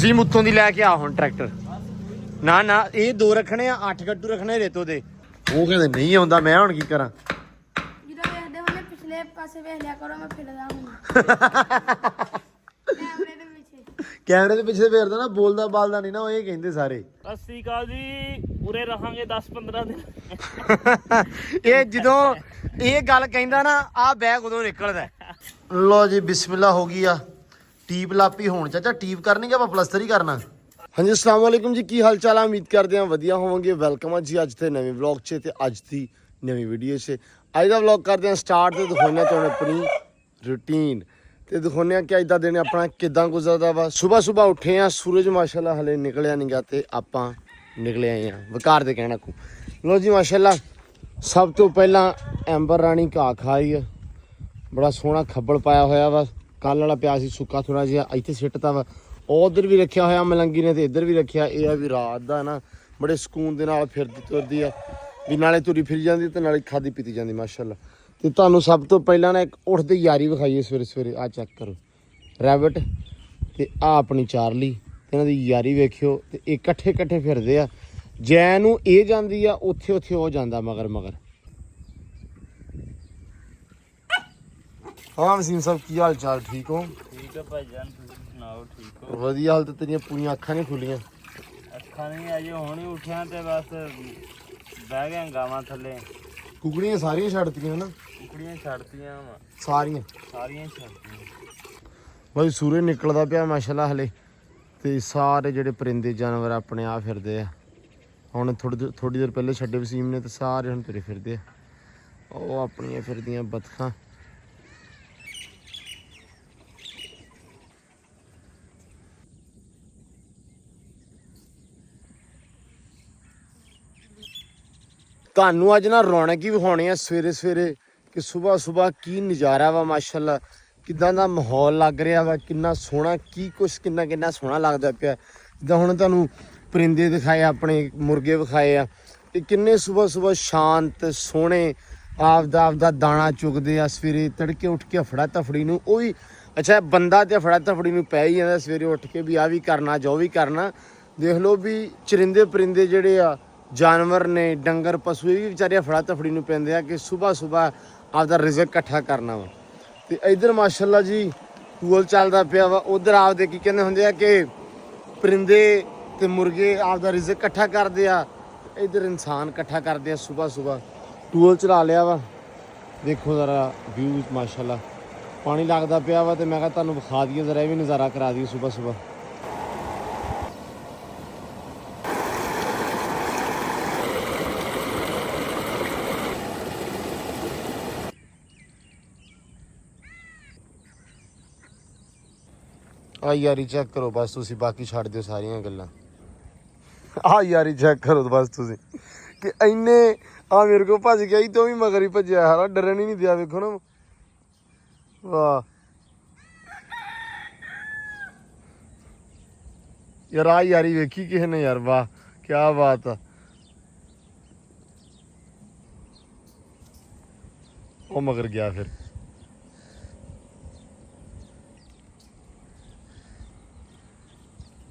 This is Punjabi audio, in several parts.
ਵਸੀਮ ਉੱਤੋਂ ਦੀ ਲੈ ਕੇ ਆ ਹੁਣ ਟਰੈਕਟਰ। ਨਾ ਨਾ ਇਹ 2 ਰੱਖਣੇ ਆ, 8 ਗੱਟੂ ਰੱਖਣੇ ਰੇਤੋ ਦੇ। ਉਹ ਕਹਿੰਦੇ ਨਹੀਂ ਆਉਂਦਾ, ਮੈਂ ਹੁਣ ਕੀ ਕਰਾਂ। ਜਦੋਂ ਵੇਖਦੇ ਹੋਣੇ ਪਿਛਲੇ ਪਾਸੇ ਵੇਖ ਲਿਆ ਕਰੋ, ਮੈਂ ਫਿਰਦਾ ਹੁਣ ਕੈਮਰੇ ਦੇ ਪਿੱਛੇ। ਕੈਮਰੇ ਦੇ ਪਿੱਛੇ ਫੇਰਦਾ ਨਾ, ਬੋਲਦਾ ਬਾਲਦਾ ਨਹੀਂ ਨਾ, ਉਹ ਇਹ ਕਹਿੰਦੇ ਸਾਰੇ। ਸਤਿ ਸ੍ਰੀ ਅਕਾਲ ਜੀ, ਉਰੇ ਰਹਾਂਗੇ 10-15 ਦਿਨ। ਇਹ ਜਦੋਂ ਇਹ ਗੱਲ ਕਹਿੰਦਾ ਨਾ, ਆਹ ਬੈਗ ਉਦੋਂ ਨਿਕਲਦਾ। ਲੋ ਜੀ ਬਿਸਮਿਲ੍ਲਾ ਹੋ ਗਈ ਆ। ਟੀਪ ਲਾਪੀ ਹੋਣ ਚਾਚਾ, ਟੀਪ ਕਰਨੀ ਕਿ ਆਪਾਂ ਪਲਸਤਰ ਹੀ ਕਰਨਾ। ਹਾਂਜੀ ਅਸਲਾਮ ਵਾਲੇਕੁਮ ਜੀ, ਕੀ ਹਾਲ ਚਾਲ ਆ? ਉਮੀਦ ਕਰਦੇ ਹਾਂ ਵਧੀਆ ਹੋਵਾਂਗੇ। ਵੈਲਕਮ ਆ ਜੀ ਅੱਜ ਤੇ ਨਵੇਂ ਵਲੌਗ 'ਚ ਤੇ ਅੱਜ ਦੀ ਨਵੀਂ ਵੀਡੀਓ 'ਚ। ਅੱਜ ਦਾ ਵਲੌਗ ਕਰਦੇ ਹਾਂ ਸਟਾਰਟ ਤੇ ਦਿਖਾਉਂਦੇ ਤੁਹਾਨੂੰ ਆਪਣੀ ਰੂਟੀਨ ਤੇ ਦਿਖਾਉਂਦੇ ਹਾਂ ਕਿ ਅੱਜ ਦਾ ਦਿਨ ਆਪਣਾ ਕਿੱਦਾਂ ਗੁਜ਼ਰਦਾ ਵਾ। ਸੁਬਾਹ ਉੱਠੇ ਆ, ਸੂਰਜ ਮਾਸ਼ਾਅੱਲਾ ਹਲੇ ਨਿਕਲਿਆ ਨਹੀਂ ਗਾ ਤੇ ਆਪਾਂ ਨਿਕਲੇ ਆਏ ਆ ਵਕਾਰ ਦੇ ਕਹਿਣਾ ਕੋ। ਲੋ ਜੀ ਮਾਸ਼ਾਅੱਲਾ ਸਭ ਤੋਂ ਪਹਿਲਾਂ ਐਂਬਰ ਰਾਣੀ ਘਾਹ ਖਾਈ ਆ, ਬੜਾ ਸੋਹਣਾ ਖੱਬਲ ਪਾਇਆ ਹੋਇਆ ਵਾ। ਕੱਲ ਵਾਲਾ ਪਿਆ ਸੀ ਸੁੱਕਾ ਥੋੜਾ ਜਿਹਾ, ਇੱਥੇ ਸਿੱਟਤਾ ਵਾ। ਉਧਰ ਵੀ ਰੱਖਿਆ ਹੋਇਆ ਮਲੰਗੀ ਨੇ ਤੇ ਇੱਧਰ ਵੀ ਰੱਖਿਆ। ਇਹ ਆ ਵੀ ਰਾਤ ਦਾ ਨਾ ਬੜੇ ਸਕੂਨ ਦੇ ਨਾਲ ਫਿਰਦੀ ਤੁਰਦੀ ਆ, ਵੀ ਨਾਲੇ ਤੁਰੀ ਫਿਰ ਜਾਂਦੀ ਤੇ ਨਾਲੇ ਖਾਦੀ ਪੀਤੀ ਜਾਂਦੀ ਮਾਸ਼ਾਅੱਲਾ। ਤੇ ਤੁਹਾਨੂੰ ਸਭ ਤੋਂ ਪਹਿਲਾਂ ਨਾ ਇੱਕ ਉੱਠਦੇ ਯਾਰੀ ਵਿਖਾਈਏ ਸਵੇਰੇ। ਆ ਚੈੱਕ ਕਰੋ, ਰੈਬਟ ਤੇ ਆ ਆਪਣੀ ਚਾਰਲੀ, ਇਹਨਾਂ ਦੀ ਯਾਰੀ ਵੇਖਿਓ। ਤੇ ਇਹ ਇਕੱਠੇ ਫਿਰਦੇ ਆ। ਜੈ ਨੂੰ ਇਹ ਜਾਂਦੀ ਆ, ਉੱਥੇ ਉਹ ਜਾਂਦਾ ਮਗਰ। ਹਾਂ ਵਸੀਮ ਸਾਹਿਬ, ਕੀ ਹਾਲ ਚਾਲ? ਠੀਕ ਹੋ? ਠੀਕ ਹੈ ਭਾਈ ਜਾਨ, ਤੁਸੀਂ ਸੁਣਾਓ? ਠੀਕ ਹੋ? ਵਧੀਆ। ਹਾਲ ਤੇ ਤੇਰੀਆਂ ਪੂਰੀਆਂ ਅੱਖਾਂ ਨਹੀਂ ਖੁੱਲੀਆਂ। ਅੱਖਾਂ ਨਹੀਂ ਅਜੇ ਹੁਣ ਹੀ ਉੱਠਿਆ ਤੇ ਬਸ ਬਹਿ ਗਏ ਗਾਵਾਂ ਥੱਲੇ। ਕੁਕੜੀਆਂ ਸਾਰੀਆਂ ਛੱਡਤੀਆਂ ਨਾ? ਕੁਕੜੀਆਂ ਛੱਡਤੀਆਂ ਵਾ ਸਾਰੀਆਂ ਛੱਡਤੀਆਂ। ਬਾਈ ਸੂਰਜ ਨਿਕਲਦਾ ਪਿਆ ਮਾਸ਼ਾਅੱਲਾ ਹਲੇ, ਤੇ ਸਾਰੇ ਜਿਹੜੇ ਪਰਿੰਦੇ ਜਾਨਵਰ ਆਪਣੇ ਆ ਫਿਰਦੇ ਆ। ਹੁਣ ਥੋੜੀ ਦੇਰ ਪਹਿਲੇ ਛੱਡੇ ਵਸੀਮ ਨੇ ਤੇ ਸਾਰੇ ਹੁਣ ਤੁਰੇ ਫਿਰਦੇ ਆ। ਉਹ ਆਪਣੀਆਂ ਫਿਰਦੀਆਂ ਬੱਤਖਾਂ। ਤੁਹਾਨੂੰ ਅੱਜ ਨਾ ਰੌਣਕ ਹੀ ਵਿਖਾਉਣੀ ਆ ਸਵੇਰੇ ਕਿ ਸੁਬਾਹ ਕੀ ਨਜ਼ਾਰਾ ਵਾ ਮਾਸ਼ਾਅੱਲਾ। ਕਿੱਦਾਂ ਦਾ ਮਾਹੌਲ ਲੱਗ ਰਿਹਾ ਵਾ, ਕਿੰਨਾ ਸੋਹਣਾ, ਕੀ ਕੁਛ ਕਿੰਨਾ ਸੋਹਣਾ ਲੱਗਦਾ ਪਿਆ। ਜਿੱਦਾਂ ਹੁਣ ਤੁਹਾਨੂੰ ਪਰਿੰਦੇ ਦਿਖਾਏ, ਆਪਣੇ ਮੁਰਗੇ ਵਿਖਾਏ ਆ, ਇਹ ਕਿੰਨੇ ਸੁਬਾਹ ਸ਼ਾਂਤ ਸੋਹਣੇ ਆਪਦਾ ਦਾਣਾ ਚੁਗਦੇ ਆ ਸਵੇਰੇ ਤੜਕੇ ਉੱਠ ਕੇ। ਫੜਾ ਤਫੜੀ ਨੂੰ ਉਹ ਵੀ ਅੱਛਾ ਬੰਦਾ ਤੇ ਫੜਾ ਤਫੜੀ ਨੂੰ ਪੈ ਹੀ ਜਾਂਦਾ ਸਵੇਰੇ ਉੱਠ ਕੇ, ਵੀ ਆ ਵੀ ਕਰਨਾ ਜੋ ਵੀ ਕਰਨਾ। ਦੇਖ ਲਓ ਵੀ ਚਰਿੰਦੇ ਪਰਿੰਦੇ ਜਿਹੜੇ ਆ, ਜਾਨਵਰ ਨੇ, ਡੰਗਰ ਪਸ਼ੂ, ਇਹ ਵੀ ਵਿਚਾਰੇ ਫੜਾ ਤਫੜੀ ਨੂੰ ਪੈਂਦੇ ਆ ਕਿ ਸੁਬਾਹ ਆਪਦਾ ਰਿਜ਼ਕ ਇਕੱਠਾ ਕਰਨਾ ਵਾ। ਤੇ ਇਧਰ ਮਾਸ਼ਾਅੱਲਾ ਜੀ ਟੂਲ ਚੱਲਦਾ ਪਿਆ ਵਾ। ਉਧਰ ਆਪਦੇ ਕੀ ਕਹਿੰਦੇ ਹੁੰਦੇ ਆ ਕਿ ਪਰਿੰਦੇ ਤੇ ਮੁਰਗੇ ਆਪਦਾ ਰਿਜ਼ਕ ਇਕੱਠਾ ਕਰਦੇ ਆ, ਇਧਰ ਇਨਸਾਨ ਇਕੱਠਾ ਕਰਦੇ ਆ। ਸੁਬਾਹ ਟੂਲ ਚਲਾ ਲਿਆ ਵਾ, ਦੇਖੋ ਜ਼ਰਾ ਵਿਊ ਮਾਸ਼ਾਅੱਲਾ। ਪਾਣੀ ਲੱਗਦਾ ਪਿਆ ਵਾ ਤੇ ਮੈਂ ਕਿਹਾ ਤੁਹਾਨੂੰ ਵਿਖਾ ਦਈਏ ਜ਼ਰਾ, ਇਹ ਵੀ ਨਜ਼ਾਰਾ ਕਰਾ ਦਈਏ ਸੁਬਾਹ। ਆ ਯਾਰੀ ਚੈੱਕ ਕਰੋ ਬਸ ਤੁਸੀਂ, ਬਾਕੀ ਛੱਡ ਦਿਓ ਸਾਰੀਆਂ ਗੱਲਾਂ। ਆ ਯਾਰੀ ਚੈੱਕ ਕਰੋ ਬਸ ਤੁਸੀਂ ਕਿ ਇੰਨੇ ਆ ਮੇਰੇ ਕੋਲ ਭੱਜ ਗਿਆ, ਤੋਂ ਵੀ ਮਗਰ ਹੀ ਭੱਜਿਆ ਹਾਲਾ, ਡਰਨ ਹੀ ਨਹੀਂ ਦਿਆ। ਵੇਖੋ ਨਾ, ਵਾਹ ਯਾਰ, ਆ ਯਾਰੀ ਵੇਖੀ ਕਿਸੇ ਨੇ ਯਾਰ, ਵਾਹ ਕਿਆ ਬਾਤ ਆ। ਉਹ ਮਗਰ ਗਿਆ ਫਿਰ।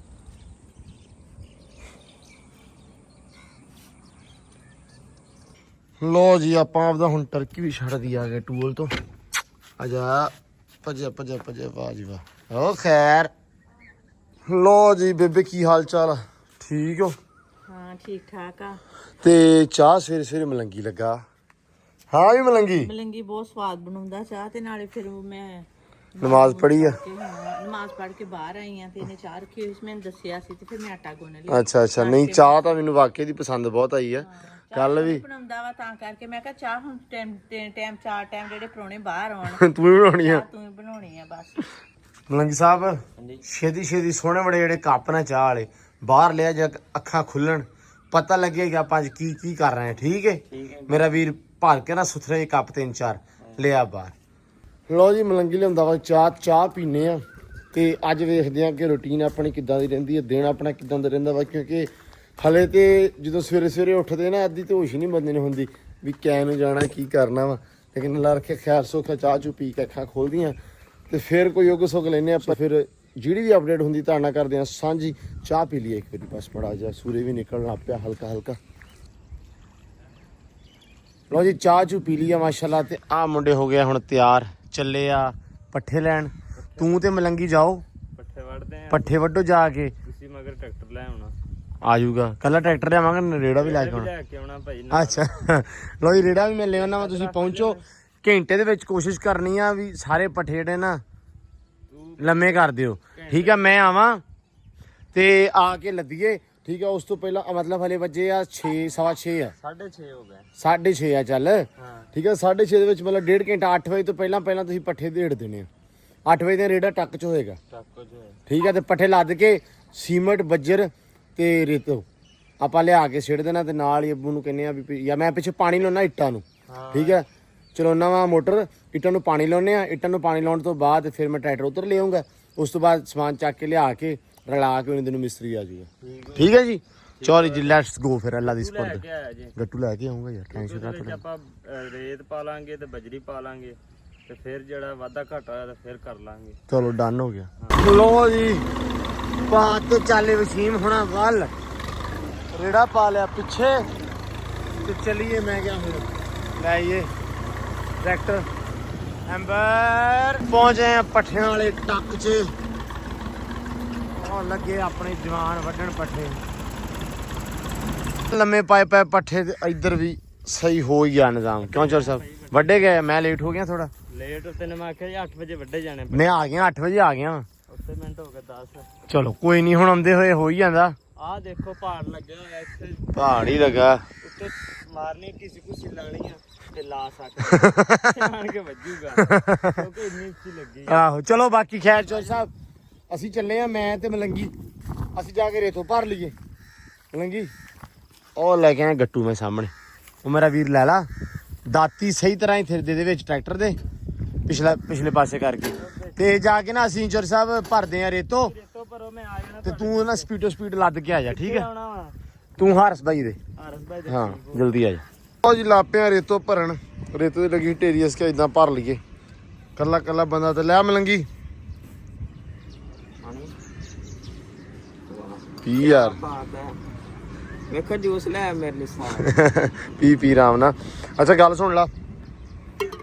ਲੋ ਜੀ ਆਪਾਂ ਆਪਦਾ ਹੁਣ ਟਰਕੀ ਵੀ ਛੱਡਦੀ ਆ ਗਏ ਟੂਲ ਤੋਂ। ਆਜਾ ਭੱਜਿਆ ਵਾਹ ਜੀ ਵਾਹ। ਓ ਖੈਰ। ਲੋ ਜੀ ਬੇਬੇ, ਕੀ ਹਾਲ ਚਾਲ? ਠੀਕ ਹੋ? ਹਾਂ ਠੀਕ ਠਾਕ ਆ। ਤੇ ਚਾਹ ਸਵੇਰੇ ਮਲੰਗੀ ਲੱਗਾ। ਹਾਂ ਵੀ ਮਲੰਗੀ ਬਹੁਤ ਸਵਾਦ ਬਣਾਉਂਦਾ ਚਾਹ। ਤੇ ਨਾਲੇ ਫਿਰ ਮੈਂ ਨਮਾਜ਼ ਪੜ੍ਹੀ ਆ। ਨਮਾਜ਼ ਪੜ੍ਹ ਕੇ ਬਾਹਰ ਆਈ ਆ ਤੇ ਇਹਨੇ ਚਾਹ ਰੱਖੀ ਹੋਈ ਸੀ, ਮੈਨੂੰ ਦੱਸਿਆ ਸੀ ਤੇ ਫਿਰ ਮੈਂ ਆਟਾ ਗੁੰਨ ਲਿਆ। ਅੱਛਾ ਨਹੀਂ, ਚਾਹ ਤਾਂ ਮੈਨੂੰ ਵਾਕਈ ਦੀ ਪਸੰਦ ਬਹੁਤ ਆਈ ਆ। ਕੱਲ ਵੀ ਬਣਾਉਂਦਾ ਵਾ, ਤਾਂ ਕਰਕੇ ਮੈਂ ਕਿਹਾ ਚਾਹ ਹੁਣ ਟਾਈਮ 4 ਟਾਈਮ ਜਿਹੜੇ ਪ੍ਰਾਹੁਣੇ ਬਾਹਰ ਆਉਣ, ਤੂੰ ਵੀ ਬਣਾਉਣੀ ਆ। ਤੂੰ ਹੀ ਬਣਾਉਣੀ ਆ ਬਸ। ਮਲੰਗੀ ਸਾਹਿਬ ਛੇਤੀ ਸੋਹਣੇ ਬੜੇ ਜਿਹੜੇ ਕੱਪ ਨਾ ਚਾਹ ਵਾਲੇ ਬਾਹਰ ਲਿਆ, ਜੇ ਅੱਖਾਂ ਖੁੱਲਣ ਪਤਾ ਲੱਗੇਗਾ ਆਪਾਂ ਅੱਜ ਕੀ ਕਰ ਰਹੇ ਹਾਂ। ਠੀਕ ਹੈ ਮੇਰਾ ਵੀਰ? ਭਰ ਕੇ ਨਾ ਸੁਥਰੇ ਜਿਹੇ ਕੱਪ 3-4 ਲਿਆ ਬਾਹਰ। ਲਓ ਜੀ ਮਲੰਗੀ ਲਿਆਉਂਦਾ ਵਾ, ਚਾਹ ਪੀਨੇ ਆ। ਤੇ ਅੱਜ ਵੇਖਦੇ ਆ ਕਿ ਰੂਟੀਨ ਆਪਣੀ ਕਿੱਦਾਂ ਦੀ ਰਹਿੰਦੀ ਹੈ, ਦਿਨ ਆਪਣਾ ਕਿੱਦਾਂ ਦਾ ਰਹਿੰਦਾ ਵਾ। ਕਿਉਂਕਿ ਹਲੇ ਤੇ ਜਦੋਂ ਸਵੇਰੇ ਉੱਠਦੇ ਨਾ, ਅੱਧੀ ਤੇ ਹੋਸ਼ ਹੀ ਨਹੀਂ ਬੰਦੇ ਨੂੰ ਹੁੰਦੀ ਵੀ ਕੈ ਨੂੰ ਜਾਣਾ, ਕੀ ਕਰਨਾ ਵਾ। ਲੇਕਿਨ ਅੱਲਾ ਰੱਖੇ ਖੈਰ ਸੁੱਖ ਚਾਹ ਚੂ ਪੀ ਕੇ ਅੱਖਾਂ ਖੋਲਦੀਆਂ ਤੇ ਫਿਰ ਕੋਈ ਉਗ ਸੁੱਗ ਲੈਂਦੇ ਆਪਾਂ। ਫਿਰ ਜਿਹੜੀ ਵੀ ਅਪਡੇਟ ਹੁੰਦੀ ਤੁਹਾਡੇ ਨਾਲ ਕਰਦੇ ਆ ਸਾਂਝੀ। ਚਾਹ ਪੀ ਲਈਏ ਇੱਕ ਵਾਰੀ ਬਸ, ਬੜਾ ਜਿਹਾ ਸੂਰਜ ਵੀ ਨਿਕਲਣ ਲੱਗ ਪਿਆ ਹਲਕਾ ਹਲਕਾ। ਲਓ ਜੀ ਚਾਹ ਚੂ ਪੀ ਲਈ ਆ ਮਾਸ਼ਾਅੱਲਾ। ਤੇ ਆਹ ਮੁੰਡੇ ਹੋ ਗਏ ਹੁਣ ਤਿਆਰ, ਚੱਲੇ ਆ ਪੱਠੇ ਲੈਣ। ਤੂੰ ਤੇ ਮਲੰਗੀ ਜਾਓ ਪੱਠੇ ਵੜਦੇ ਆ, ਪੱਠੇ ਵੱਢੋ ਜਾ ਕੇ। ਤੁਸੀਂ ਮਗਰ ਟਰੈਕਟਰ ਲੈ ਆਉਣਾ। ਆ ਜਾਊਗਾ ਕੱਲਾ ਟਰੈਕਟਰ ਲਿਆਵਾਂਗੇ, ਰੇੜਾ ਵੀ ਲੈ ਕੇ ਆਉਣਾ। ਲੈ ਕੇ ਆਉਣਾ ਭਾਈ। ਅੱਛਾ ਲਓ ਜੀ ਰੇੜਾ ਵੀ ਮੈਂ ਲੈ ਆਉਣਾ ਵਾ, ਤੁਸੀਂ ਪਹੁੰਚੋ। ਘੰਟੇ ਦੇ ਵਿੱਚ ਕੋਸ਼ਿਸ਼ ਕਰਨੀ ਆ ਵੀ ਸਾਰੇ ਪੱਠੇ ਜਿਹੜੇ ਨਾ ਲੰਮੇ ਕਰ ਦਿਓ, ਠੀਕ ਆ। ਮੈਂ ਆਵਾਂ ਤੇ ਆ ਕੇ ਲੱਦੀਏ, ਠੀਕ ਆ। ਉਸ ਤੋਂ ਪਹਿਲਾਂ ਮਤਲਬ ਹਲੇ ਵੱਜੇ ਆ 6 ਸਵਾ 6 ਆ, 6:30 ਹੋ ਗਏ। 6:30 ਆ ਚੱਲ, ਹਾਂ ਠੀਕ ਆ। 6:30 ਦੇ ਵਿੱਚ ਮਤਲਬ ਡੇਢ ਘੰਟਾ, 8 ਵਜੇ ਤੋਂ ਪਹਿਲਾਂ ਤੁਸੀਂ ਪੱਠੇ ਦੇੜ ਦੇਣੇ ਆ। 8 ਵਜੇ ਦਾ ਰੇੜਾ ਟੱਕ ਚ ਹੋਏਗਾ, ਟੱਕੋ ਜੋ ਠੀਕ ਆ। ਤੇ ਪੱਠੇ ਲੱਦ ਕੇ ਸੀਮਟ ਬੱਜਰ ਤੇ ਰੇਤੋ ਆਪਾਂ ਲਿਆ ਕੇ ਸਿੱਟ ਦੇਣਾ। ਤੇ ਨਾਲ ਹੀ ਅੱਬੂ ਨੂੰ ਕਹਿੰਦੇ ਆ ਵੀ ਜਾਂ ਮੈਂ ਪਿੱਛੇ ਪਾਣੀ ਲਾਉਣਾ ਇੱਟਾਂ ਨੂੰ, ਠੀਕ ਆ। ਚਲਾਉਣਾ ਵਾ ਮੋਟਰ, ਇੱਟਾਂ ਨੂੰ ਪਾਣੀ ਲਾਉਣੇ ਆ। ਇੱਟਾਂ ਨੂੰ ਪਾਣੀ ਲਾਉਣ ਤੋਂ ਬਾਅਦ ਫਿਰ ਮੈਂ ਟਰੈਕਟਰ ਉੱਧਰ ਲੈ ਆਉਂਗਾ। ਉਸ ਤੋਂ ਬਾਅਦ ਸਮਾਨ ਚੱਕ ਕੇ ਲਿਆ ਕੇ ਰਲਾ ਕੇ ਉਹਨਾਂ ਦਿਨ ਮਿਸਤਰੀ ਆ ਜਾਊਗਾ, ਠੀਕ ਹੈ ਜੀ। ਚਲੋ ਜੀ ਲੈਟਸ ਗੋ ਫਿਰ ਅੱਲਾ ਦੀ ਲੈ ਸਪੋਰਟ। ਕੇ ਆਇਆ ਜੀ। ਗੱਟੂ ਲੈ ਕੇ ਆਉਂਗਾ ਯਾਰ, ਟੈਨਸ਼ਨ ਨਾ ਵਿੱਚ ਕਰੋ। ਆਪਾਂ ਰੇਤ ਪਾ ਲਾਂਗੇ ਤੇ ਬਜਰੀ ਪਾ ਲਾਂਗੇ ਤੇ ਫਿਰ ਜਿਹੜਾ ਵਾਧਾ ਘਾਟਾ ਹੋਇਆ ਤਾਂ ਫਿਰ ਕਰ ਲਾਂਗੇ। ਚਲੋ ਡਨ ਹੋ ਗਿਆ। ਲੋ ਜੀ ਬਾਤ ਤੇ ਚਾਲੇ ਵਸੀਮ ਹੋਣਾ ਵੱਲ, ਰੇੜਾ ਪਾ ਲਿਆ ਪਿੱਛੇ ਤੇ ਚਲੀਏ। ਮੈਂ ਕਿਹਾ ਹੁਣ ਲੈ ਆਈਏ ਟਰੈਕਟਰ। ਐਂਬਰ ਪਹੁੰਚੇ ਆ ਪੱਠਿਆਂ ਵਾਲੇ ਟੱਕ 'ਚ। ਉਹ ਲੱਗੇ ਆਪਣੇ ਜਵਾਨ ਵੱਢਣ ਪੱਠੇ, ਲੰਮੇ ਪਾਏ ਪਏ ਪੱਠੇ। ਤੇ ਇੱਧਰ ਵੀ ਸਹੀ ਹੋ ਹੀ ਗਿਆ ਨਿਜ਼ਾਮ, ਕਿਉਂ ਚੋਰ ਸਾਹਿਬ? ਵੱਡੇ ਗਏ, ਮੈਂ ਲੇਟ ਹੋ ਗਿਆ ਥੋੜਾ। ਲੇਟ ਤੈਨੂੰ ਮੈਂ ਆਖਿਆ ਜੀ 8 ਵਜੇ ਵੱਡੇ ਜਾਣੇ। ਮੈਂ ਆ ਗਿਆ 8 ਵਜੇ ਆ ਗਿਆ। ਉੱਤੇ ਮਿੰਟ ਹੋ ਗਏ 10। ਚਲੋ ਕੋਈ ਨਹੀਂ, ਹੁਣ ਆਉਂਦੇ ਹੋਏ ਹੋ ਹੀ ਜਾਂਦਾ। ਆਹ ਦੇਖੋ ਪਹਾੜ ਲੱਗਿਆ ਹੋਇਆ ਇੱਥੇ, ਪਹਾੜ ਹੀ ਲੱਗਾ। ਉੱਤੇ ਮਾਰਨੀ ਕਿਸੇ ਕੁਛ ਲਾਣੀ ਆ ਤੇ ਲਾ ਸਕਦੇ ਆਣ ਕੇ ਵੱਜੂਗਾ ਕਿਉਂਕਿ ਇੰਨੀ ਉੱਚੀ ਲੱਗੀ ਆ। ਆਹੋ ਚਲੋ ਬਾਕੀ ਖੈਰ ਚੋਰ ਸਾਹਿਬ, ਅਸੀਂ ਚੱਲੇ ਆ ਮੈਂ ਤੇ ਮਲੰਗੀ। ਅਸੀਂ ਜਾ ਕੇ ਰੇਤੋਂ ਭਰ ਲਈਏ। ਮਲੰਗੀ ਉਹ ਲੈ ਕੇ ਆਇਆ ਗੱਟੂ ਮੈਂ ਸਾਹਮਣੇ, ਉਹ ਮੇਰਾ ਵੀਰ ਲੈ ਲਾ। ਦਾਤੀ ਸਹੀ ਤਰ੍ਹਾਂ ਹੀ ਫਿਰਦੇ ਦੇ ਵਿੱਚ ਟਰੈਕਟਰ ਦੇ ਪਿਛਲੇ ਪਾਸੇ ਕਰਕੇ। ਤੇ ਜਾ ਕੇ ਨਾ ਅਸੀਂ ਚੋਰ ਸਾਹਿਬ ਭਰਦੇ ਆ ਰੇਤੋਂ। ਰੇਤੋਂ ਭਰੋ, ਮੈਂ ਆ ਜਾਣਾ ਤੇ ਤੂੰ ਨਾ ਸਪੀਡ ਲੱਦ ਕੇ ਆ ਜਾ, ਠੀਕ ਹੈ। ਆਉਣਾ ਵਾ ਤੂੰ ਹਾਰਸ ਬਾਈ ਦੇ, ਹਰਸ ਭਾਈ ਦੇ। ਹਾਂ ਜਲਦੀ ਆ ਜਾ। ਉਹ ਜੀ ਲਾਪਿਆਂ ਰੇਤੋਂ ਭਰਨ, ਰੇਤੋਂ ਦੀ ਲੱਗੀ ਢੇਰੀਅਸ ਕੇ ਇਦਾਂ ਭਰ ਲਈਏ। ਕੱਲਾ ਬੰਦਾ ਤੇ ਲੈ ਮਲੰਗੀ ਪੀ ਯਾਰ। ਵੇਖੋ ਜੂਸ ਲੈ ਮੇਰੇ ਲਈ ਸਾਰਾ। ਪੀ ਆਰਾਮ ਨਾਲ। ਅੱਛਾ ਗੱਲ ਸੁਣ ਲਾ,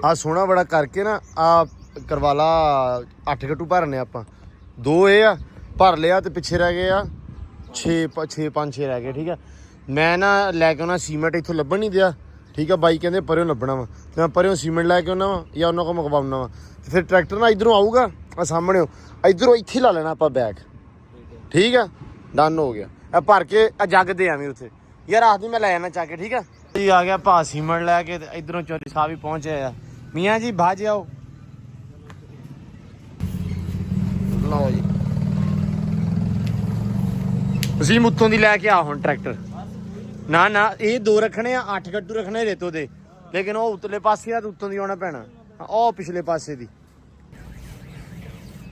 ਆ ਸੋਹਣਾ ਬੜਾ ਕਰਕੇ ਨਾ ਆ ਕਰਵਾ ਲਾ। 8 ਗੱਟੂ ਭਰਨੇ ਆਪਾਂ, 2 ਇਹ ਆ ਭਰ ਲਿਆ ਤੇ ਪਿੱਛੇ ਰਹਿ ਗਏ ਆ 5-6 ਰਹਿ ਗਏ, ਠੀਕ ਆ। ਮੈਂ ਨਾ ਲੈ ਕੇ ਆਉਣਾ ਸੀਮੈਂਟ, ਇੱਥੋਂ ਲੱਭਣ ਨਹੀਂ ਦਿਆ, ਠੀਕ ਆ। ਬਾਈ ਕਹਿੰਦੇ ਪਰਿਓ ਲੱਭਣਾ ਵਾ, ਤੇ ਮੈਂ ਪਰਿਓ ਸੀਮੈਂਟ ਲੈ ਕੇ ਆਉਣਾ ਵਾ ਜਾਂ ਉਹਨਾਂ ਕੋਲ ਮੰਗਵਾਉਣਾ ਵਾ। ਤੇ ਫਿਰ ਟਰੈਕਟਰ ਨਾ ਇੱਧਰੋਂ ਆਊਗਾ, ਆ ਸਾਹਮਣੇ ਇੱਧਰੋਂ ਇੱਥੇ ਲਾ ਲੈਣਾ ਆਪਾਂ ਬੈਗ, ਠੀਕ ਆ। ਡਨ ਹੋ ਗਿਆ। ਇਹ ਭਰ ਕੇ ਆ ਜੱਗ ਦੇ ਆਵੀਂ ਉੱਥੇ ਯਾਰ, ਆਖਦੀ ਮੈਂ ਲੈ ਜਾਣਾ ਚੱਕ ਕੇ, ਠੀਕ ਆ ਜੀ। ਆ ਗਿਆ ਭਾ ਸੀਮੈਂਟ ਲੈ ਕੇ, ਤੇ ਇੱਧਰੋਂ ਚੋਰੀ ਸਾਹਿਬ ਵੀ ਪਹੁੰਚੇ ਆ। ਮੀਆਂ ਜੀ ਬਾਜ ਆਓ। ਲਓ ਜੀ ਅਸੀਂ ਉੱਤੋਂ ਦੀ ਲੈ ਕੇ ਆ ਹੁਣ ਟਰੈਕਟਰ। ਨਾ ਇਹ 2 ਰੱਖਣੇ ਆ, 8 ਗੱਟੂ ਰੱਖਣੇ ਰੇਤੋਂ ਦੇ, ਲੇਕਿਨ ਉਹ ਉਤਲੇ ਪਾਸੇ ਆ ਤੇ ਉੱਤੋਂ ਦੀ ਆਉਣਾ ਪੈਣਾ। ਉਹ ਪਿਛਲੇ ਪਾਸੇ ਦੀ